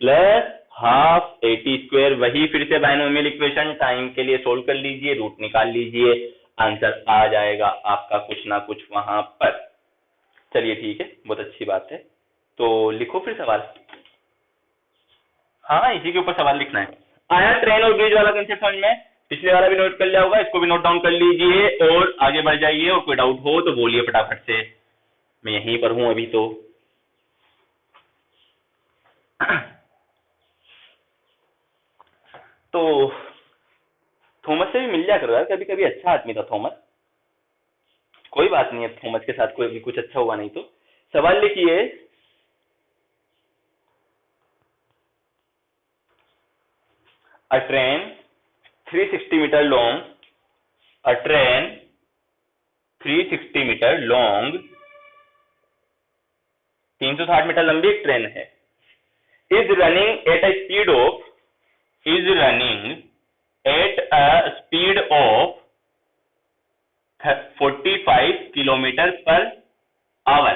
Speaker 1: plus half at square. वही फिर से बायनोमियल इक्वेशन टाइम के लिए सोल्व कर लीजिए, रूट निकाल लीजिए, आंसर आ जाएगा आपका कुछ ना कुछ वहां पर। चलिए ठीक है, बहुत अच्छी बात है। तो लिखो फिर सवाल। हाँ इसी के ऊपर सवाल लिखना है। आया ट्रेन और ब्रिज वाला कंसेप्ट समझ में? पिछले वाला भी नोट कर लिया होगा, इसको भी नोट डाउन कर लीजिए और आगे बढ़ जाइए। और कोई डाउट हो तो बोलिए फटाफट से, मैं यहीं पर हूं अभी तो। तो थॉमस से भी मिल जाया करो यार कभी कभी, अच्छा आदमी था थॉमस। कोई बात नहीं है, थॉमस के साथ कोई भी कुछ अच्छा हुआ नहीं तो। सवाल लिखिए, a train 360 metre long, a train 360 metre long, 360 metre लंबी एक ट्रेन है, is running at a speed of, is running at a speed of 45 kilometer per hour,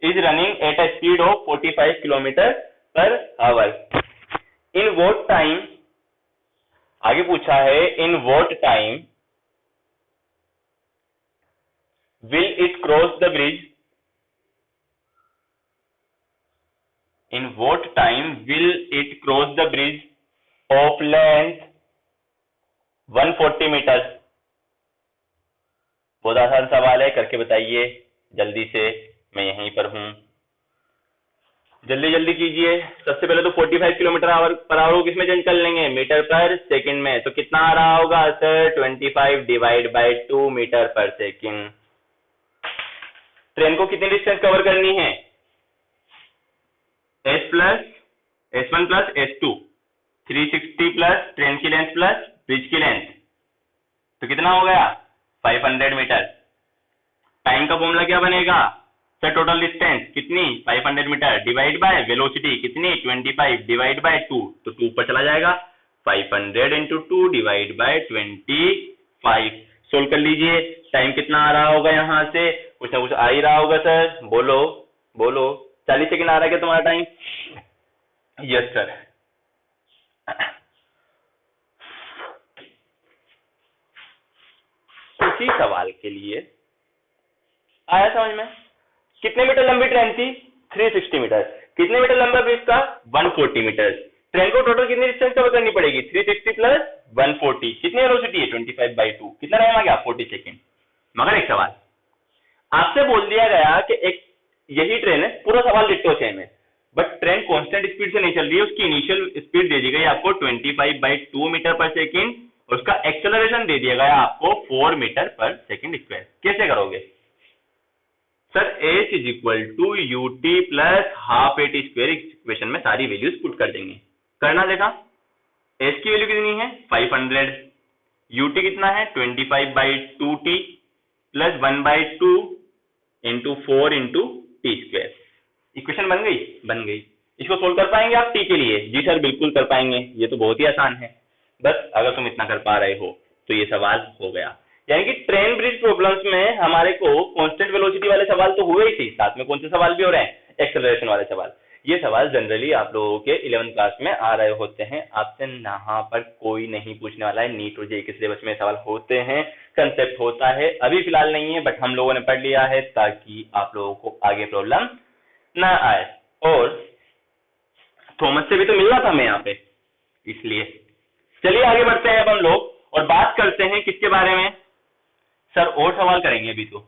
Speaker 1: is running at a speed of 45 kilometer per hour। in what time, आगे पूछा है in what time will it cross the bridge, in what time will it cross the bridge of length 140 metre. बहुत आसान सवाल है, करके बताइए जल्दी से, मैं यहीं पर हूं, जल्दी जल्दी कीजिए। सबसे पहले तो 45 किलोमीटर पर आवर को किसमें चेंज कर लेंगे, मीटर पर सेकंड में। तो कितना आ रहा होगा सर, 25 डिवाइड बाय 2 मीटर पर सेकंड। ट्रेन को कितनी डिस्टेंस कवर करनी है, s1 plus s2, 360 plus train की लेंथ प्लस ब्रिज की लेंथ, तो कितना हो गया 500 मीटर। टाइम का फॉर्मूला क्या बनेगा सर, टोटल डिस्टेंस कितनी 500 मीटर डिवाइड बाय वेलोसिटी कितनी 25 डिवाइड बाय 2, तो 2 पर चला जाएगा, 500 इंटू 2 डिवाइड बाय 25। सोल्व कर लीजिए, टाइम कितना आ रहा होगा, यहाँ से कुछ ना कुछ आ ही रहा होगा सर, बोलो बोलो। 40 सेकंड आ रहा है क्या तुम्हारा टाइम? Yes sir. इसी सवाल के लिए आया समझ में? कितने मीटर लंबी ट्रेन थी 360 मीटर, कितने मीटर लंबा ब्रिज का 140 मीटर। ट्रेन को टोटल कितनी डिस्टेंस कवर करनी पड़ेगी 360 प्लस 140, कितनी वेलोसिटी है 25/2, कितना टाइम आ गया 40 सेकेंड। मगर एक सवाल आपसे बोल दिया गया कि एक यही ट्रेन है, पूरा सवाल डिट्टो सेम है, बट ट्रेन कांस्टेंट स्पीड से नहीं चल रही है, उसकी इनिशियल स्पीड दे दी गई आपको 25/2 मीटर पर सेकेंड, उसका एक्सेलरेशन दे दिया गया आपको 4 मीटर पर सेकेंड स्क्वायर। कैसे करोगे sir, h is equal to ut plus half at square. Equation में सारी वैल्यूज पुट कर देंगे। करना देखा, h की वैल्यू कितनी है 500, ut कितना है 25/2t plus 1/2 into 4 into T square. Equation बन गई। इसको सोल्व कर पाएंगे आप टी के लिए? जी सर बिल्कुल कर पाएंगे, ये तो बहुत ही आसान है। बस अगर तुम इतना कर पा रहे हो तो ये सवाल हो गया। यानी कि ट्रेन ब्रिज प्रॉब्लम्स में हमारे को कांस्टेंट वेलोसिटी वाले सवाल तो हुए ही थी, साथ में कौन से सवाल भी हो रहे हैं, एक्सेलरेशन वाले सवाल। ये सवाल जनरली आप लोगों के 11th क्लास में आ रहे होते हैं, आपसे यहाँ पर कोई नहीं पूछने वाला है। नीट और जेईई के सिलेबस में सवाल होते हैं, कंसेप्ट होता है, अभी फिलहाल नहीं है, बट हम लोगों ने पढ़ लिया है ताकि आप लोगों को आगे प्रॉब्लम ना आए। और थॉमस से भी तो मिलना था मैं यहाँ पे, इसलिए चलिए आगे बढ़ते हैं अब हम लोग और बात करते हैं किसके बारे में। सर और सवाल करेंगे, अभी तो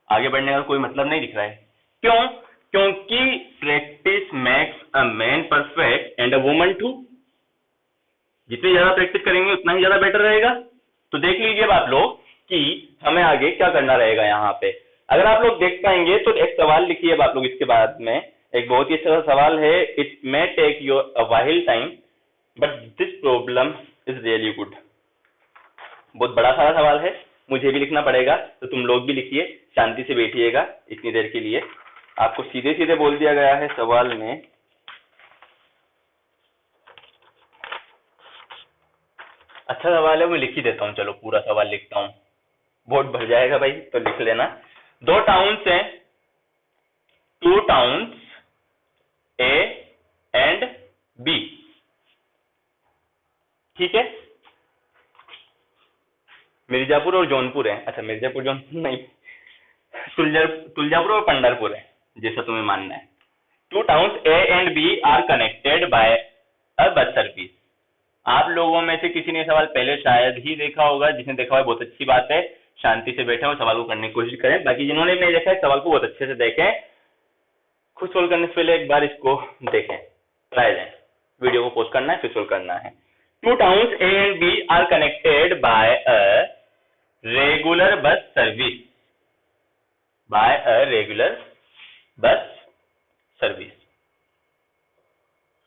Speaker 1: आगे बढ़ने का कोई मतलब नहीं दिख रहा है। क्यों? क्योंकि practice makes a man perfect and a woman too. जितनी ज्यादा प्रैक्टिस करेंगे उतना ही ज्यादा बेटर रहेगा। तो देख लीजिए अब आप लोग कि हमें आगे क्या करना रहेगा। यहाँ पे अगर आप लोग देख पाएंगे तो एक सवाल लिखिए अब आप लोग इसके बाद में, एक बहुत ही अच्छा सवाल है। It may take your a while time but this problem is really good. बहुत बड़ा सारा सवाल है, मुझे भी लिखना पड़ेगा, तो तुम लोग भी लिखिए, शांति से बैठिएगा इतनी देर के लिए। आपको सीधे सीधे बोल दिया गया है सवाल में, अच्छा सवाल है, मैं लिख ही देता हूँ। चलो पूरा सवाल लिखता हूँ, बहुत भर जाएगा भाई, तो लिख लेना। 2 टाउन्स हैं, 2 टाउन्स ए एंड बी, ठीक है। मिर्जापुर और जौनपुर है। अच्छा मिर्जापुर जौनपुर नहीं, तुलजापुर और पंढरपुर है, जैसा तुम्हें मानना है। 2 towns A and B are connected by a bus service. आप लोगों में से किसी ने सवाल पहले शायद ही देखा होगा, जिसने देखा है बहुत अच्छी बात है, शांति से बैठे और सवाल को करने की कोशिश करें। बाकी जिन्होंने नहीं देखा है सवाल को बहुत अच्छे से देखें, खुद सोल्व करने से पहले एक बार इसको देखें, ट्राई लें। वीडियो को पोस्ट करना है फिर सोल्व करना है। 2 towns A and B are connected by a regular bus service, by a regular bus service,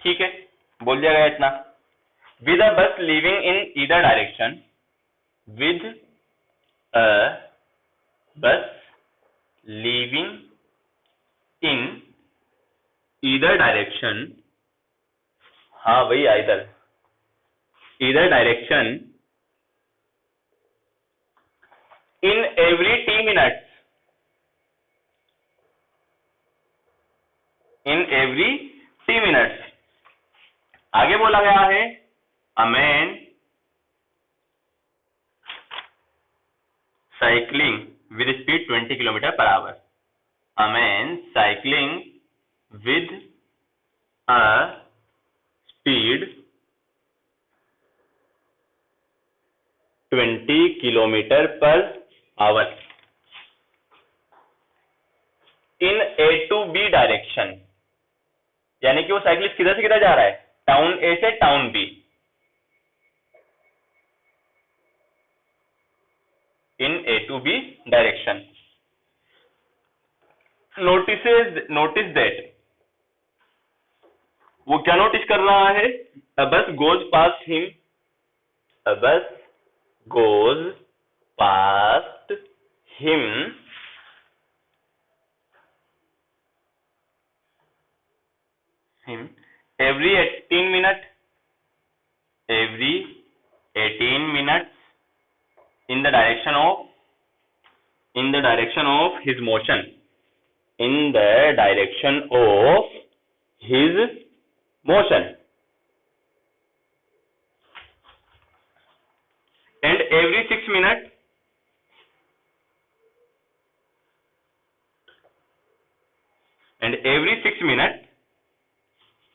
Speaker 1: ठीक है, बोल दिया गया इतना। with a bus leaving in either direction, with a bus leaving in either direction, हाँ वही either direction in every t minutes, in every t minutes। आगे बोला गया है a man cycling with speed 20 km/h, a man cycling with a speed 20 km/h in A to B direction, यानी कि वो cyclist किधर से किधर जा रहा है, टाउन ए से town B, in A to B direction. Notice that, वो क्या नोटिस कर रहा है, a bus goes past him, a bus goes past him every 18 minutes, every 18 minutes in the direction of his motion, in the direction of his motion, and every 6 minutes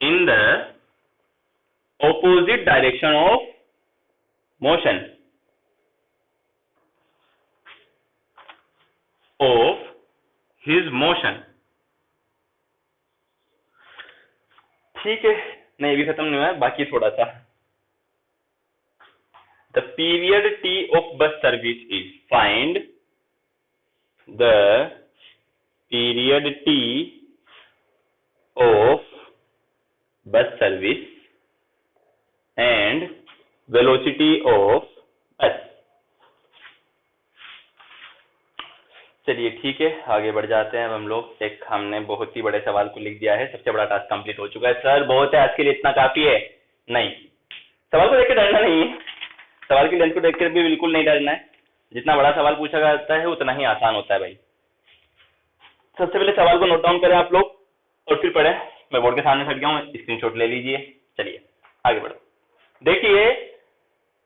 Speaker 1: in the opposite direction of motion of his motion, ठीक है। नहीं भी खत्म नहीं हुआ है, बाकी थोड़ा सा। The period T of bus service is, find the period T of bus service and velocity of bus। चलिए ठीक है, आगे बढ़ जाते हैं। अब हम लोग एक हमने बहुत ही बड़े सवाल को लिख दिया है, सबसे बड़ा टास्क कंप्लीट हो चुका है। सर बहुत है आज के लिए, इतना काफी है? नहीं, सवाल को देख के डरना नहीं है, सवाल की लेंथ को देख कर भी बिल्कुल नहीं डरना है। जितना बड़ा सवाल पूछा जाता है उतना ही आसान होता है भाई। सबसे पहले सवाल को नोट डाउन करें आप लोग और फिर पढ़ें। मैं बोर्ड के सामने खड़ गया हूँ, स्क्रीनशॉट ले लीजिए। चलिए आगे बढ़ो। देखिए,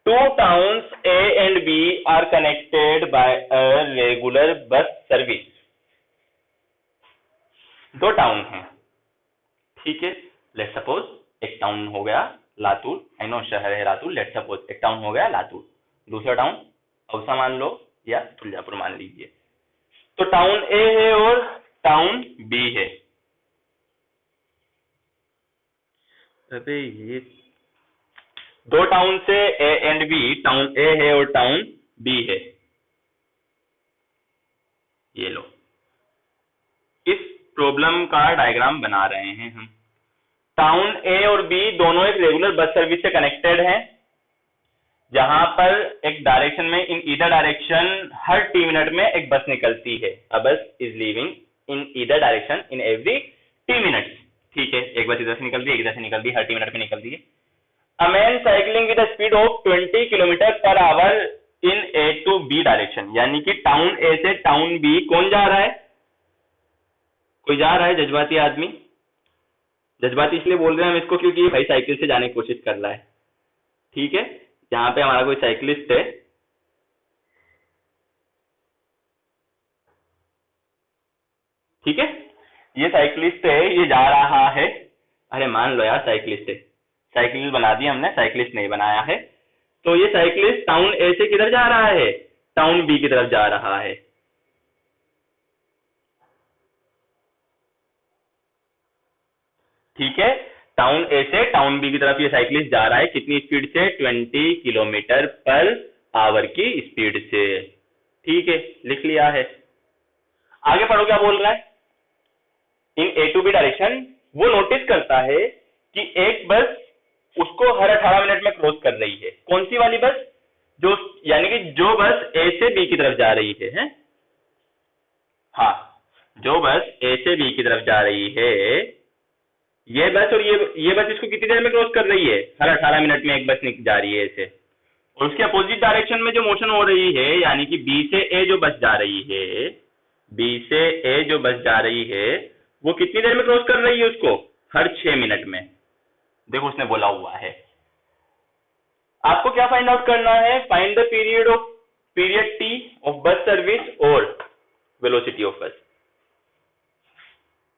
Speaker 1: 2 towns A and B are connected by a regular bus service। 2 town हैं, ठीक है। लेट सपोज एक टाउन हो गया लातूर, आई नो शहर है लातूर। लेट सपोज एक टाउन हो गया लातूर, दूसरा टाउन औसा मान लो या तुलजापुर मान लीजिए। तो टाउन ए है और टाउन बी है। अबे ये 2 टाउन से ए एंड बी, टाउन ए है और टाउन बी है। ये लो, इस प्रॉब्लम का डायग्राम बना रहे हैं हम। टाउन ए और बी दोनों एक रेगुलर बस सर्विस से कनेक्टेड हैं, जहां पर एक डायरेक्शन में in either direction her T minute में एक बस निकलती है। अ बस is leaving in either direction in every T minutes, ठीक है। एक बस इधर से निकलती है, एक इधर से निकलती है, हर टी मिनट में निकलती है। A man cycling with a speed of 20 kilometre per our in A to B direction, यानी कि टाउन A से टाउन B कौन जा रहा है? कोई जा रहा है, जज्बाती आदमी। जज्बाती इसलिए बोल रहे हैं हम इसको क्योंकि भाई साइकिल से जाने की कोशिश कर रहा है, ठीक है। यहाँ पे हमारा कोई साइकिलिस्ट है, ठीक है। ये साइकिलिस्ट है, ये जा रहा है। अरे मान लो यार साइकिलिस्ट है, साइकिल बना दी हमने, साइकिलिस्ट नहीं बनाया है। तो ये साइकिलिस्ट टाउन ए से किधर जा रहा है? टाउन बी की तरफ जा रहा है, ठीक है। टाउन ए से टाउन बी की तरफ ये साइकिलिस्ट जा रहा है, कितनी स्पीड से? 20 किलोमीटर पर आवर की स्पीड से, ठीक है। लिख लिया है। आगे पढ़ो क्या बोल रहा है। इन ए टू बी डायरेक्शन वो नोटिस करता है कि एक बस उसको हर 18 मिनट में क्रॉस कर रही है। कौन सी वाली बस? जो, यानी कि जो बस ए से बी की तरफ जा रही है? हाँ, जो बस ए से बी की तरफ जा रही है, ये बस और ये बस इसको कितनी देर में क्रॉस कर रही है? हर 18 मिनट में एक बस जा रही है ऐसे। और उसके अपोजिट डायरेक्शन में जो मोशन हो रही है, यानी कि बी से ए जो बस जा रही है, बी से ए जो बस जा रही है, वो कितनी देर में क्रॉस कर रही है उसको? हर 6 मिनट में। देखो उसने बोला हुआ है। आपको क्या फाइंड आउट करना है? Find the period T of bus service और वेलोसिटी ऑफ बस।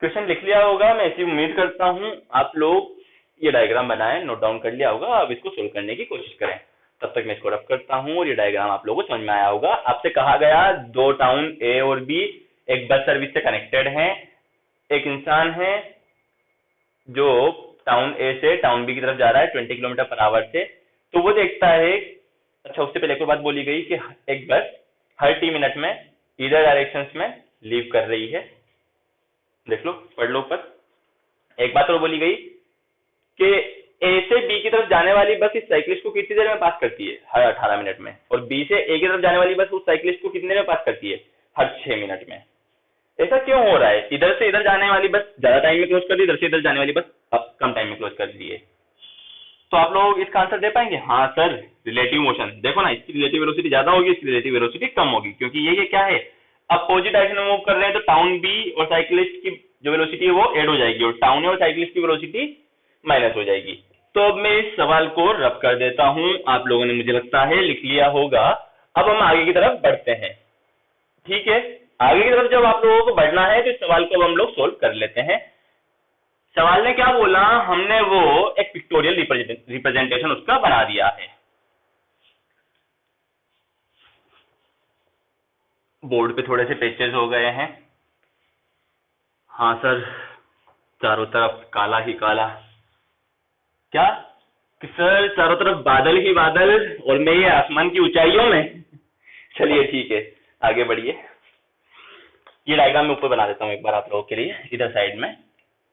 Speaker 1: क्वेश्चन लिख लिया होगा, मैं ऐसी उम्मीद करता हूं आप लोग ये डायग्राम बनाएं, नोट डाउन कर लिया होगा। अब इसको सोल्व करने की कोशिश करें। तब तक मैं इसको रब करता हूं और ये डायग्राम आप लोगों को समझ में आया होगा। आपसे कहा गया 2 टाउन ए और बी एक बस सर्विस से कनेक्टेड हैं। एक इंसान है जो टाउन ए से टाउन बी की तरफ जा रहा है 20 किलोमीटर पर आवर से। तो वो देखता है, अच्छा उससे पहले एक बात बोली गई कि एक बस हर टी मिनट में इधर डायरेक्शंस में लीव कर रही है। देख लो, पढ़ लो ऊपर। एक बात और बोली गई कि ए से बी की तरफ जाने वाली बस इस साइकिलिस्ट को कितनी देर में पास करती है? हर 18 मिनट में। और बी से ए की तरफ जाने वाली बस उस साइकिलिस्ट को कितने देर में पास करती है? हर 6 मिनट में। ऐसा क्यों हो रहा है? इधर से इधर जाने वाली बस ज्यादा टाइम में क्लोज कर दी, इधर से इधर जाने वाली बस अब कम टाइम में क्लोज कर दी है। तो आप लोग इसका आंसर दे पाएंगे? हाँ सर, रिलेटिव मोशन। देखो ना, इसकी रिलेटिव वेलोसिटी ज्यादा होगी, इसकी रिलेटिव वेलोसिटी कम होगी, क्योंकि ये क्या है? अपोजिट डायरेक्शन में मूव कर रहे हैं। तो टाउन बी और साइकिलिस्ट की जो वेलोसिटी है वो ऐड हो जाएगी और टाउन ए और साइकिलिस्ट की वेलोसिटी माइनस हो जाएगी। तो अब मैं इस सवाल को रब कर देता हूं। आप लोगों ने मुझे लगता है लिख लिया होगा। अब हम आगे की तरफ बढ़ते हैं, ठीक है। आगे की तरफ जब आप लोगों को बढ़ना है तो इस सवाल को अब हम लोग सोल्व कर लेते हैं। सवाल ने क्या बोला? हमने वो एक पिक्टोरियल रिप्रेजेंटेशन उसका बना दिया है। बोर्ड पे थोड़े से पेचेस हो गए हैं। हाँ सर, चारों तरफ काला ही काला। क्या कि सर चारों तरफ बादल ही बादल और मैं ये आसमान की ऊंचाइयों में? चलिए ठीक है, आगे बढ़िए। ये डायग्राम मैं ऊपर बना देता हूँ एक बार आप लोगों के लिए, इधर साइड में,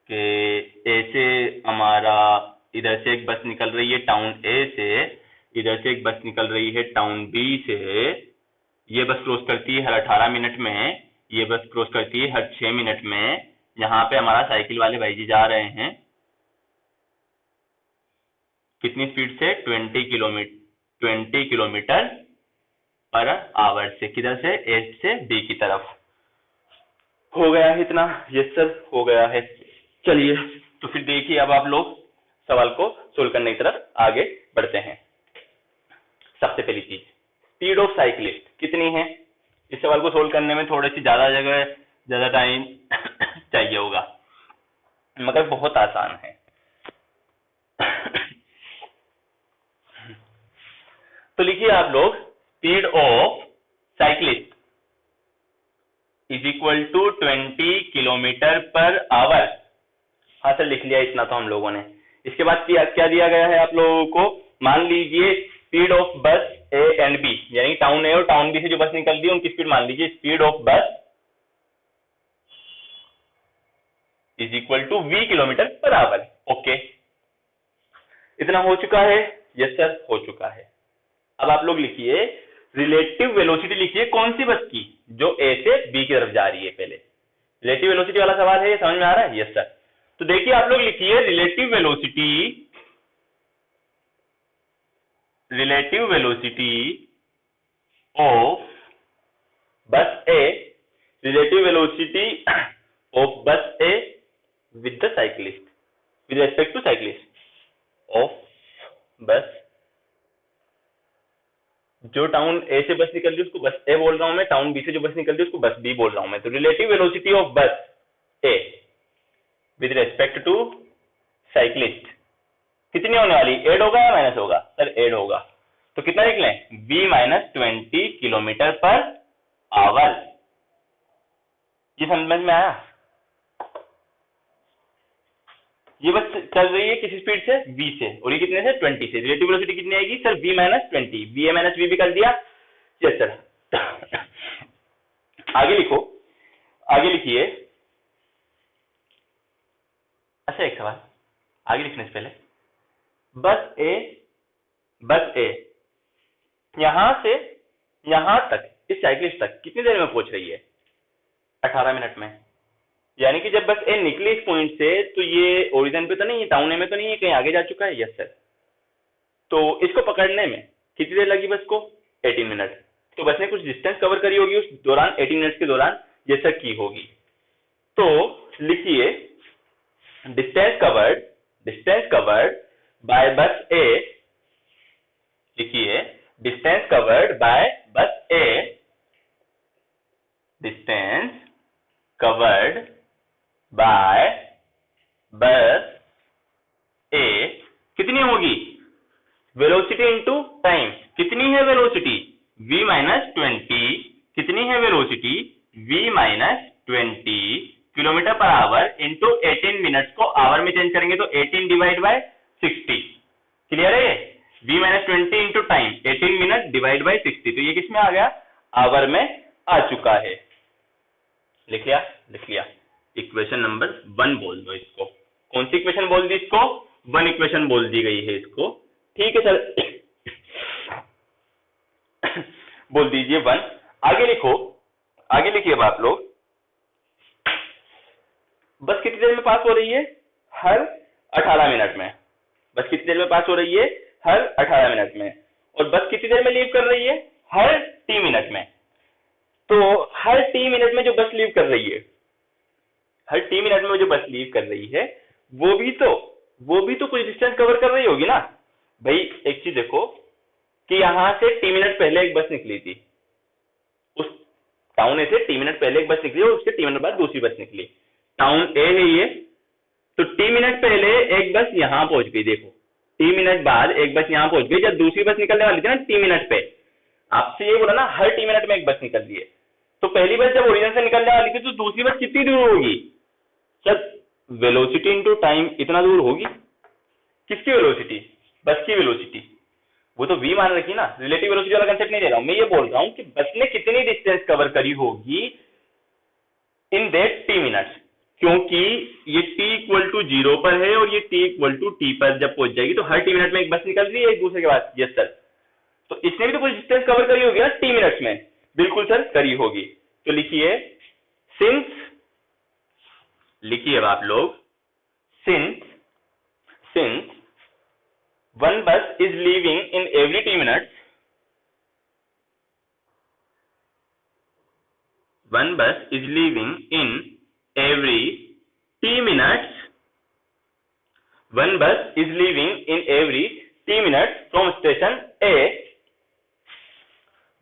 Speaker 1: कि ए से हमारा इधर से एक बस निकल रही है टाउन ए से, इधर से एक बस निकल रही है टाउन बी से। ये बस क्रॉस करती है हर 18 मिनट में। ये बस क्रॉस करती है हर 6 मिनट में। यहाँ पे हमारा साइकिल वाले भाई जी जा रहे हैं कितनी स्पीड से, 20 किलोमीटर पर आवर से। किधर से, ए से बी की तरफ। हो गया है इतना? यस सर, हो गया है। चलिए तो फिर देखिए अब आप लोग सवाल को सोल्व करने की तरफ आगे बढ़ते हैं। सबसे पहली चीज, स्पीड ऑफ साइकिलिस्ट कितनी है? इस सवाल को सोल्व करने में थोड़ी सी ज्यादा टाइम चाहिए होगा, मगर बहुत आसान है। तो लिखिए आप लोग, speed of cyclist is equal to 20 kilometre per hour. हाँ सर, लिख लिया इतना तो हम लोगों ने। इसके बाद क्या दिया गया है आप लोगों को? मान लीजिए speed of bus A and B, यानी टाउन ए और टाउन बी से जो बस निकल रही है उनकी स्पीड मान लीजिए। Speed of bus is equal to v kilometre per hour. Okay, इतना हो चुका है? यस सर, हो चुका है। अब आप लोग लिखिए रिलेटिव वेलोसिटी, लिखिए कौन सी बस की, जो ए से बी की तरफ जा रही है। पहले रिलेटिव वेलोसिटी वाला सवाल है, ये समझ में आ रहा है? Yes sir. तो देखिए आप लोग लिखिए relative velocity of bus A, relative velocity of bus A with the cyclist, with respect to cyclist of bus. जो टाउन ए से बस निकल रही है उसको बस ए बोल रहा हूं मैं, टाउन बी से जो बस निकल रही है उसको बस बी बोल रहा हूं मैं। तो relative velocity of bus A with respect to cyclist कितनी होने वाली? ऐड होगा या माइनस होगा? सर ऐड होगा। तो कितना लिख लें? v minus 20 kilometre per our. ये समझ में आया? ये बस चल रही है किस स्पीड से? v से, और ये कितने से? 20 से। रिलेटिव वेलोसिटी कितनी आएगी sir? v minus 20। v a minus v भी कर दिया। Yes sir. आगे लिखो, आगे लिखिए। अच्छा, एक सवाल आगे लिखने से पहले, बस ए यहां से यहां तक, इस साइक्लिस्ट तक कितनी देर में पहुंच रही है? 18 मिनट में। यानी कि जब बस ए निकली इस पॉइंट से, तो ये ओरिजिन पे तो नहीं है, टाउन ए में तो नहीं है, कहीं आगे जा चुका है। Yes sir. तो इसको पकड़ने में कितनी देर लगी बस को? 18 मिनट। तो बस ने कुछ डिस्टेंस कवर करी होगी उस दौरान, 18 मिनट के दौरान। ये सर की होगी। तो लिखिए डिस्टेंस कवर्ड बाय बस ए, लिखिए डिस्टेंस कवर्ड बाय बस ए, डिस्टेंस कवर्ड बाय बस ए कितनी होगी? Velocity into time. कितनी है वेलोसिटी? v minus 20। कितनी है velocity? v minus 20 kilometre per our into 18 minutes को आवर में चेंज करेंगे तो 18 डिवाइड बाय 60। क्लियर है? v minus 20 into time, 18 minute divide by 60। तो ये किसमें आ गया? आवर में आ चुका है। लिख लिया? लिख लिया। इक्वेशन नंबर 1 बोल दो इसको। कौन सी इक्वेशन बोल दी इसको? 1 इक्वेशन बोल दी गई है इसको। ठीक है सर। बोल दीजिए 1। आगे लिखो, आगे लिखिए अब आप लोग, बस कितनी देर में पास हो रही है? हर 18 मिनट में। बस कितनी देर में पास हो रही है? हर 18 मिनट में। और बस कितनी देर में लीव कर रही है? हर t मिनट में। तो हर t मिनट में जो बस लीव कर रही है, हर t मिनट में जो बस लीव कर रही है, वो भी तो कुछ डिस्टेंस कवर कर रही होगी ना भाई। एक चीज देखो कि यहां से t मिनट पहले एक बस निकली थी, उस टाउन ए से t मिनट पहले एक बस निकली और उसके t मिनट बाद दूसरी बस निकली। टाउन ए है ये, तो t मिनट पहले एक बस यहां पहुंच गई। देखो t मिनट बाद एक बस यहां पहुंच गई। जब दूसरी बस निकलने वाली थी ना t मिनट पे, आपसे ये बोला ना हर t मिनट में एक बस निकल रही है, तो पहली बस जब ओरिजिन से निकलने वाली थी तो दूसरी बस कितनी दूर होगी? जब वेलोसिटी इंटू टाइम इतना दूर होगी। किसकी वेलोसिटी? बस की वेलोसिटी। वो तो v मान रखी ना, रिलेटिव वेलोसिटी वाला कंसेप्ट नहीं दे रहा हूं मैं। ये बोल रहा हूं कि बस ने कितनी डिस्टेंस कवर करी होगी इन दैट t मिनट्स, क्योंकि ये t इक्वल टू 0 पर है और ये t इक्वल टू t पर जब पहुंच जाएगी तो हर t मिनट में एक बस निकल रही है एक दूसरे के बाद। Yes sir. तो इसने भी तो कुछ डिस्टेंस कवर करी होगी ना t मिनट्स में। बिल्कुल सर, करी होगी। तो लिखिए सिंस, लिखिए अब आप लोग, since one bus is leaving in every t minutes, one bus is leaving in every t minutes, one bus is leaving in every t minutes from station A,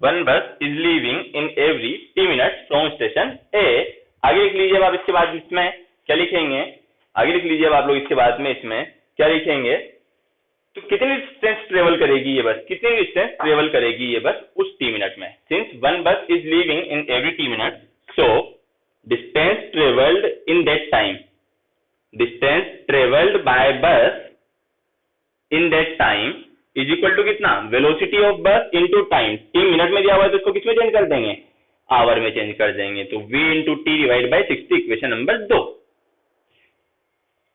Speaker 1: one bus is leaving in every t minutes from station A। आगे लिख लीजिए अब आप इसके बाद इसमें क्या लिखेंगे, आगे लिख लीजिए अब आप लोग इसके बाद में इसमें क्या लिखेंगे, तो कितनी डिस्टेंस ट्रेवल करेगी ये बस, कितनी डिस्टेंस ट्रेवल करेगी ये बस उस टी मिनट में। Since one bus is leaving in every T minute, so distance travelled in that time, distance travelled by bus in that time is equal to कितना, velocity of bus into time. T minute में दिया हुआ है तो इसको किसमें change कर देंगे, आवर में चेंज कर देंगे, तो v into T divide by 60, equation number 2,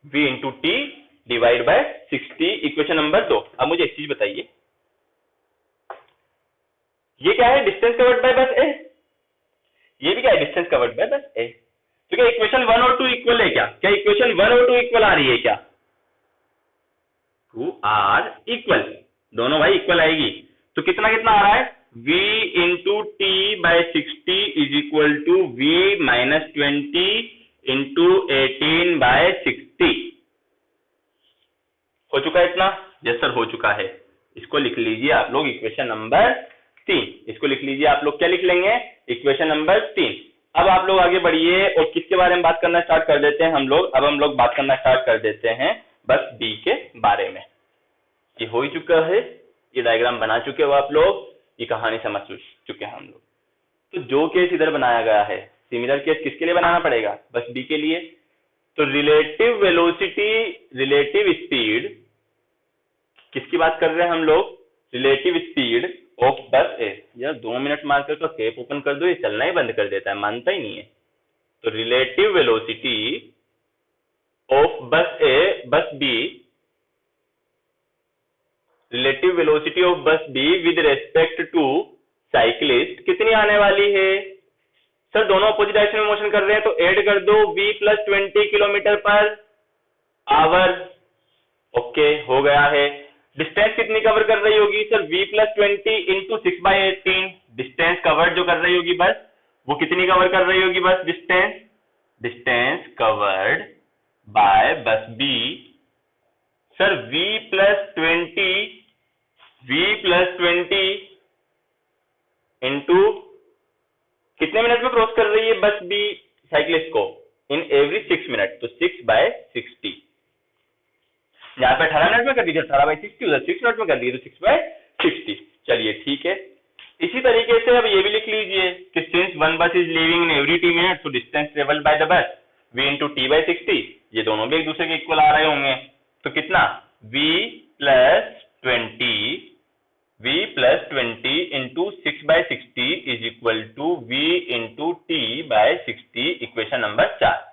Speaker 1: v into T divide by 60, equation number 2। अब मुझे एक चीज बताइए, ये क्या है, डिस्टेंस कवर्ड बाय बस ए, ये भी क्या है, डिस्टेंस कवर्ड बाय बस ए। तो क्या इक्वेशन 1 और 2 इक्वल है क्या, क्या इक्वेशन 1 और 2 इक्वल आ रही है क्या, 2 आर इक्वल, दोनों भाई इक्वल आएगी। तो कितना कितना आ रहा है, v into t by 60 is equal to v minus 20 into 18 by 60। हो चुका है इतना, यस सर हो चुका है। इसको लिख लीजिए आप लोग इक्वेशन नंबर 3, इसको लिख लीजिए आप लोग, क्या लिख लेंगे, इक्वेशन नंबर 3। अब आप लोग आगे बढ़िए और किसके बारे में बात करना स्टार्ट कर देते हैं हम लोग, अब हम लोग बात करना स्टार्ट कर देते हैं बस बी के बारे में। ये हो ही चुका है, ये डायग्राम बना चुके हो आप लोग, ये कहानी समझ चुके हैं हम लोग। तो जो केस इधर बनाया गया है, सिमिलर केस किसके लिए बनाना पड़ेगा, बस बी के लिए। तो रिलेटिव वेलोसिटी, रिलेटिव स्पीड, किसकी बात कर रहे हैं हम लोग, रिलेटिव स्पीड ऑफ बस ए। यार 2 मिनट मारकर तो कैप ओपन कर दो, ये चलना ही बंद कर देता है, मानता ही नहीं है। तो relative velocity of bus A, bus B, relative velocity of bus B with respect to cyclist कितनी आने वाली है, सर दोनों अपोजिट डायरेक्शन में मोशन कर रहे हैं तो ऐड कर दो v plus 20 kilometre per hour. Okay हो गया है। डिस्टेंस कितनी कवर कर रही होगी sir, v plus 20 into 6/18, distance covered जो कर रही होगी बस वो कितनी कवर कर रही होगी bus, distance covered by bus B sir v plus 20 into कितने मिनट में क्रॉस कर रही है बस बी साइक्लिस्ट को, इन एवरी 6 मिनट, तो 6/60। यहाँ पे 18 मिनट में कर दीजिए 18/60, उधर 6 मिनट में कर दीजिए तो 6/60। चलिए ठीक है। इसी तरीके से अब ये भी लिख लीजिए कि since one bus is living in every T minute, तो distance travelled by the bus v into T by 60, ये दोनों भी एक दूसरे के इक्वल आ रहे होंगे। तो कितना, v plus 20 into 6/60 is equal to v into t by 60, equation number 4।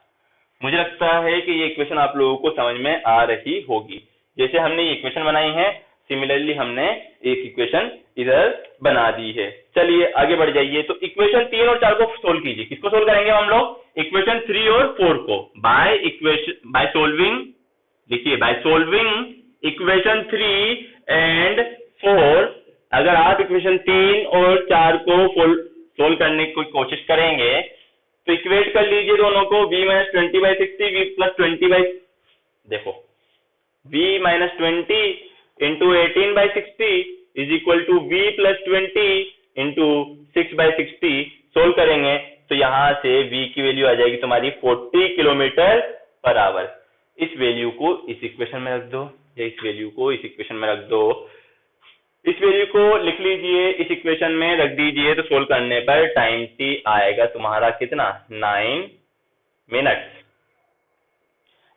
Speaker 1: मुझे लगता है कि ये इक्वेशन आप लोगों को समझ में आ रही होगी। जैसे हमने ये इक्वेशन बनाई है, सिमिलरली हमने एक इक्वेशन इधर बना दी है। चलिए आगे बढ़ जाइए। तो इक्वेशन 3 और 4 को सोल्व कीजिए। किसको सोल्व करेंगे हम लोग, इक्वेशन 3 और 4 को, बाय सोल्विंग, देखिए बाय सोल्विंग इक्वेशन 3 एंड 4। अगर आप इक्वेशन 3 और 4 को सोल्व करने की कोशिश करेंगे तो इक्वेट कर लीजिए दोनों को, v माइनस 20/60, v प्लस 20 देखो v minus 20 into 18/60 is equal to v plus 20 into 6/60। Solve करेंगे तो यहां से v की वैल्यू आ जाएगी तुम्हारी 40 किलोमीटर पर आवर। इस वैल्यू को इस इक्वेशन में रख दो, या इस वैल्यू को इस इक्वेशन में रख दो, इस वैल्यू को लिख लीजिए, इस इक्वेशन में रख दीजिए। तो सोल्व करने पर टाइम t आएगा तुम्हारा कितना, 9 मिनट।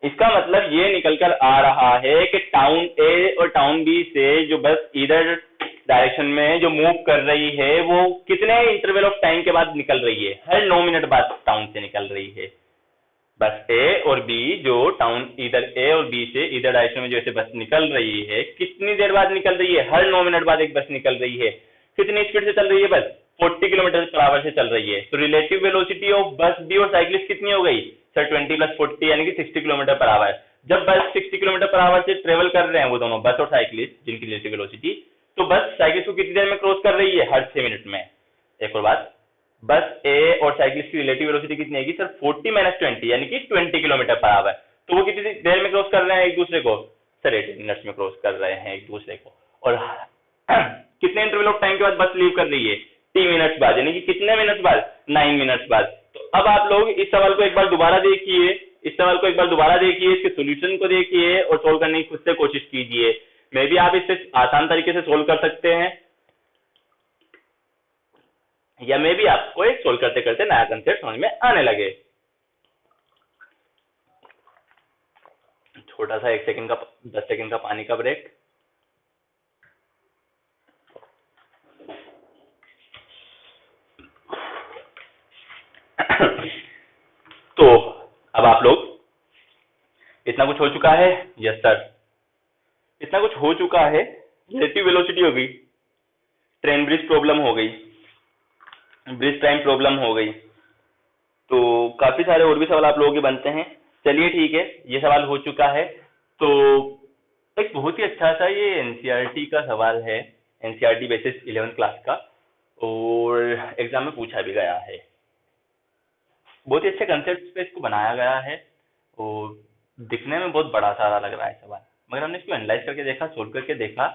Speaker 1: इसका मतलब ये निकलकर आ रहा है कि टाउन ए और टाउन बी से जो बस इधर डायरेक्शन में जो मूव कर रही है वो कितने इंटरवल ऑफ टाइम के बाद निकल रही है, हर 9 मिनट बाद टाउन से निकल रही है। बस ए और बी जो टाउन इधर ए और बी से इधर डायरेक्शन में जैसे बस निकल रही है, कितनी देर बाद निकल रही है, हर 9 मिनट बाद एक बस निकल रही है। कितनी स्पीड से चल रही है बस, 40 किलोमीटर पर आवर से चल रही है, तो रिलेटिव वेलोसिटी ऑफ बस भी और साइकिलिस्ट कितनी हो गई सर? 20 + 40 यानी कि 60 किलोमीटर पर आवर। जब बस 60 किलोमीटर पर आवर से ट्रेवल कर रहे हैं वो दोनों, बस और साइकिलिस्ट, जिनकी रिलेटिव वेलोसिटी, तो बस साइकिलिस्ट को कितनी देर में क्रॉस कर रही है? हर 6 मिनट में। एक और बात, बस ए और साइकिलिस्ट की रिलेटिव वेलोसिटी कितनी आएगी सर? 40 - 20 यानी कि 20 किलोमीटर पर आवर। तो वो कितनी देर में क्रॉस कर रहे हैं एक दूसरे को सर? 18 मिनट्स में क्रॉस कर रहे हैं एक दूसरे को। और कितने इंटरवल ऑफ टाइम के बाद बस लीव कर रही है? 3 मिनट्स बाद, यानी कि कितने मिनट्स बाद? 9 मिनट्स बाद। तो अब आप लोग इस सवाल को एक बार दोबारा देखिए, इसके सोल्यूशन को देखिए और सोल्व करने की खुद से कोशिश कीजिए। मे भी आप इससे आसान तरीके से सोल्व कर सकते हैं, या मे भी आपको एक सोल्व करते करते नया कंसेप्ट समझ में आने लगे। छोटा सा 10 सेकंड का पानी का ब्रेक। तो अब आप लोग, इतना कुछ हो चुका है? यस सर, इतना कुछ हो चुका है। रिलेटिव वेलोसिटी हो गई, ट्रेन ब्रिज प्रॉब्लम हो गई, ब्रिज टाइम प्रॉब्लम हो गई, तो काफी सारे और भी सवाल आप लोगों के बनते हैं। चलिए ठीक है, ये सवाल हो चुका है। तो एक बहुत ही अच्छा सा ये एनसीईआरटी का सवाल है, एनसीईआरटी बेसिस 11th क्लास का, और एग्जाम में पूछा भी गया है। बहुत ही अच्छे कंसेप्ट पे इसको बनाया गया है और दिखने में बहुत बड़ा सारा लग रहा है सवाल, मगर हमने इसको एनालाइज करके देखा, सोल्व करके देखा,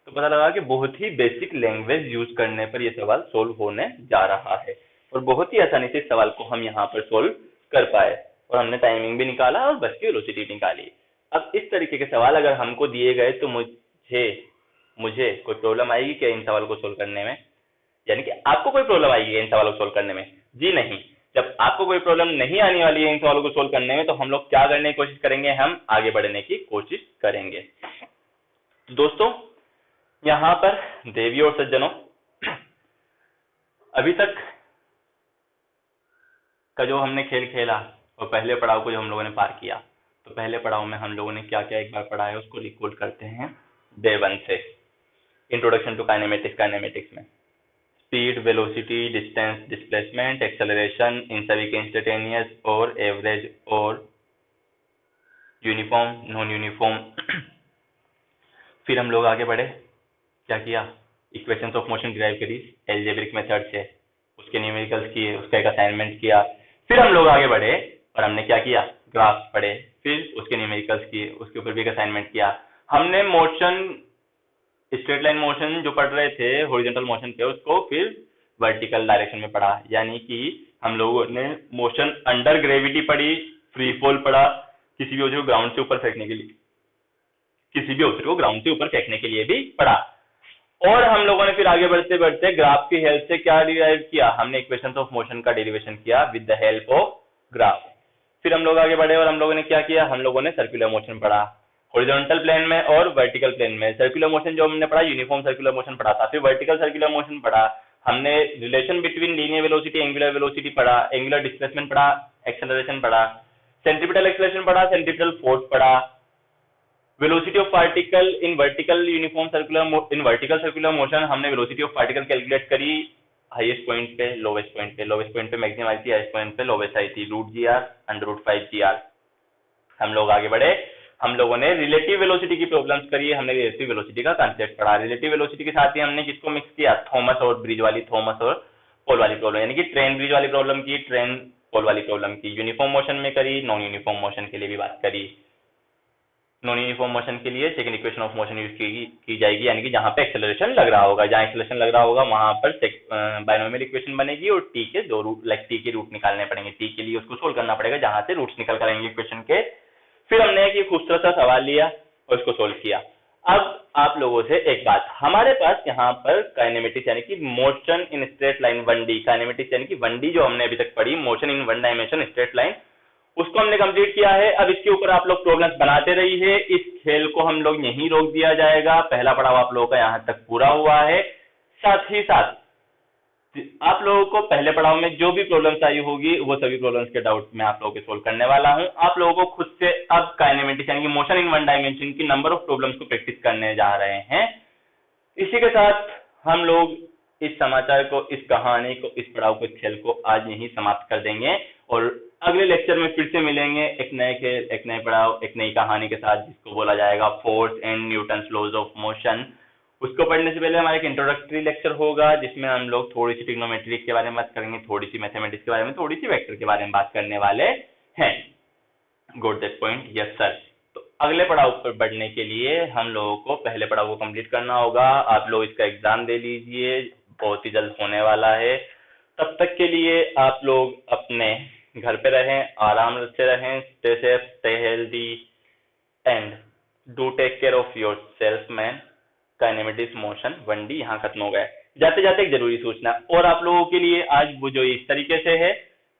Speaker 1: तो पता लगा कि बहुत ही बेसिक लैंग्वेज यूज करने पर ये सवाल सोल्व होने जा रहा है और बहुत ही आसानी से इस सवाल को हम यहाँ पर सोल्व कर पाए और हमने टाइमिंग भी निकाला और बस की वेलोसिटी निकाली। अब इस तरीके के सवाल अगर हमको दिए गए तो मुझे कोई प्रॉब्लम आएगी क्या इन सवाल को सोल्व करने में? यानी कि आपको कोई प्रॉब्लम आएगी इन सवालों को सोल्व करने में? जी नहीं। जब आपको कोई प्रॉब्लम नहीं आने वाली है इन सवालों को सोल्व करने में, तो हम लोग क्या करने की कोशिश करेंगे? हम आगे बढ़ने की कोशिश करेंगे। दोस्तों, यहाँ पर देवियों और सज्जनों, अभी तक का जो हमने खेल खेला और पहले पड़ाव को जो हम लोगों ने पार किया, तो पहले पड़ाव में हम लोगों ने क्या क्या एक बार पढ़ा है उसको रिकॉल करते हैं डे 1 से। इंट्रोडक्शन टू काइनेमेटिक्स में speed, velocity, distance, displacement, acceleration, इन सभी के इंस्टेंटेनियस और एवरेज और यूनिफॉर्म, नॉन यूनिफॉर्म। फिर हम लोग आगे बढ़े, क्या किया? इक्वेशंस ऑफ मोशन डिराइव करी एल्जेब्रिक मेथड से, उसके न्यूमेरिकल्स किए, उसका एक असाइनमेंट किया। फिर हम लोग आगे बढ़े और हमने क्या किया? ग्राफ पढ़े, फिर उसके न्यूमेरिकल्स किए, उसके ऊपर भी एक असाइनमेंट किया। हमने मोशन, स्ट्रेट लाइन मोशन जो पढ़ रहे थे हॉरिजॉन्टल मोशन के, उसको फिर वर्टिकल डायरेक्शन में पढ़ा, यानी कि हम लोगों ने मोशन अंडर ग्रेविटी पढ़ी, फ्री फॉल पढ़ा, किसी भी ऑब्जेक्ट को ग्राउंड से ऊपर फेंकने के लिए भी पढ़ा। और हम लोगों ने फिर आगे बढ़ते बढ़ते ग्राफ की हेल्प से क्या डिराइव किया? हमने इक्वेशंस ऑफ मोशन का डेरिवेशन किया with the help of graph. फिर हम लोग आगे बढ़े और हम लोगों ने क्या किया? हम लोगों ने सर्कुलर मोशन पढ़ा, हॉरिजॉन्टल प्लेन में और वर्टिकल प्लेन में। सर्कुलर मोशन जो हमने पढ़ा, यूनिफॉर्म सर्कुलर मोशन पढ़ा था। फिर वर्टिकल सर्कुलर मोशन पढ़ा हमने, relation between linear velocity, angular velocity पढ़ा, एंगुलर डिस्प्लेसमेंट पढ़ा, एक्सेलरेशन पढ़ा, सेंट्रीपिटल एक्सेलरेशन पढ़ा, सेंट्रीपिटल फोर्स पढ़ा, velocity of particle in vertical circular motion हमने वेलोसिटी ऑफ पार्टिकल कैलकुलेट करी, हाईएस्ट पॉइंट पे, लोवेस्ट पॉइंट पे मैक्सिमम आई थी, हाईएस्ट पॉइंट पे लोवेस्ट आई थी, √gr √5gr। हम लोग आगे बढ़े, हम लोगों ने रिलेटिव वेलोसिटी की प्रॉब्लम्स करी, हमने रिलेटिव वेलोसिटी का कांसेप्ट पढ़ा। रिलेटिव वेलोसिटी के साथ ही हमने किसको मिक्स किया? थॉमस और पोल वाली प्रॉब्लम, यानी कि ट्रेन ब्रिज वाली प्रॉब्लम की, ट्रेन पोल वाली प्रॉब्लम की। यूनिफॉर्म मोशन में करी, नॉन यूनिफॉर्म मोशन के लिए भी बात करी। नॉन यूनिफॉर्म मोशन के लिए second equation of motion use की जाएगी, यानी कि जहां पे एक्सेलरेशन लग रहा होगा, वहां पर बायनोमियल इक्वेशन बनेगी और टी के दो रूट, टी के रूट निकालने पड़ेंगे। टी के लिए उसको सोल्व करना पड़ेगा जहां से रूट्स निकल कर आएंगे इक्वेशन के। फिर हमने एक खूबसूरत सा सवाल लिया और इसको सोल्व किया। अब आप लोगों से एक बात, हमारे पास यहाँ पर काइनेमेटिक्स यानी कि motion in straight line 1D, kinematics यानी कि 1D जो हमने अभी तक पढ़ी, motion in 1 dimension straight line, उसको हमने कंप्लीट किया है। अब इसके ऊपर आप लोग प्रॉब्लम्स बनाते रहिए, इस खेल को हम लोग यहीं रोक दिया जाएगा। पहला पड़ाव आप लोगों का यहाँ तक पूरा हुआ है। साथ ही साथ आप लोगों को पहले पड़ाव में जो भी प्रॉब्लम्स आई होगी वो सभी प्रॉब्लम्स के डाउट मैं आप लोगों के सोल्व करने वाला हूं। आप लोगों को खुद से अब काइनेमेटिक्स यानी कि मोशन इन 1 डायमेंशन की नंबर ऑफ प्रॉब्लम्स को प्रैक्टिस करने जा रहे हैं। इसी के साथ हम लोग इस समाचार को, इस कहानी को, इस पड़ाव को, खेल को आज यहीं समाप्त कर देंगे और अगले लेक्चर में फिर से मिलेंगे एक नए खेल, एक नए पड़ाव, एक नई कहानी के साथ, जिसको बोला जाएगा force and Newton's laws of motion. उसको पढ़ने से पहले हमारा एक इंट्रोडक्टरी लेक्चर होगा, जिसमें हम लोग थोड़ी सी ट्रिग्नोमेट्री के बारे में बात करेंगे, थोड़ी सी मैथमेटिक्स के बारे में, थोड़ी सी वेक्टर के बारे में बात करने वाले हैं। Got that point? Yes sir. तो अगले पड़ाव पर बढ़ने के लिए हम लोगों को पहले पड़ाव को कंप्लीट करना होगा। आप लोग इसका एग्जाम दे लीजिए, बहुत ही जल्द होने वाला है। तब तक के लिए आप लोग अपने घर पे रहें, आराम से रहें, stay safe, stay healthy and do take care of yourself man. Kinematics motion 1D यहाँ खत्म हो गया है। जाते जाते एक जरूरी सूचना और आप लोगों के लिए आज वो जो इस तरीके से है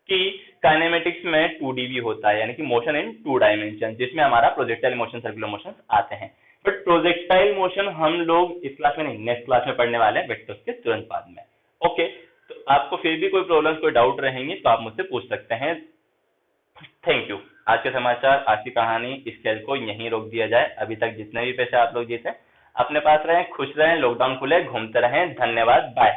Speaker 1: कि काइनेमेटिक्स में 2D भी होता है, यानी कि मोशन इन 2 डायमेंशन, जिसमें हमारा प्रोजेक्टाइल मोशन, सर्कुलर मोशन आते हैं। बट प्रोजेक्टाइल मोशन हम लोग इस क्लास में नहीं, नेक्स्ट क्लास में पढ़ने वाले हैं, वेक्टर्स के तुरंत बाद में। ओके, तो आपको फिर भी कोई प्रॉब्लम, कोई डाउट रहेंगे तो आप मुझसे पूछ सकते हैं। Thank you. आज के समाचार, आज की कहानी, इस खेल को यहीं रोक दिया जाए। अभी तक जितने भी पैसे आप लोग जीते अपने पास रहें, खुश रहें, लॉकडाउन खुले, घूमते रहें। धन्यवाद, बाय।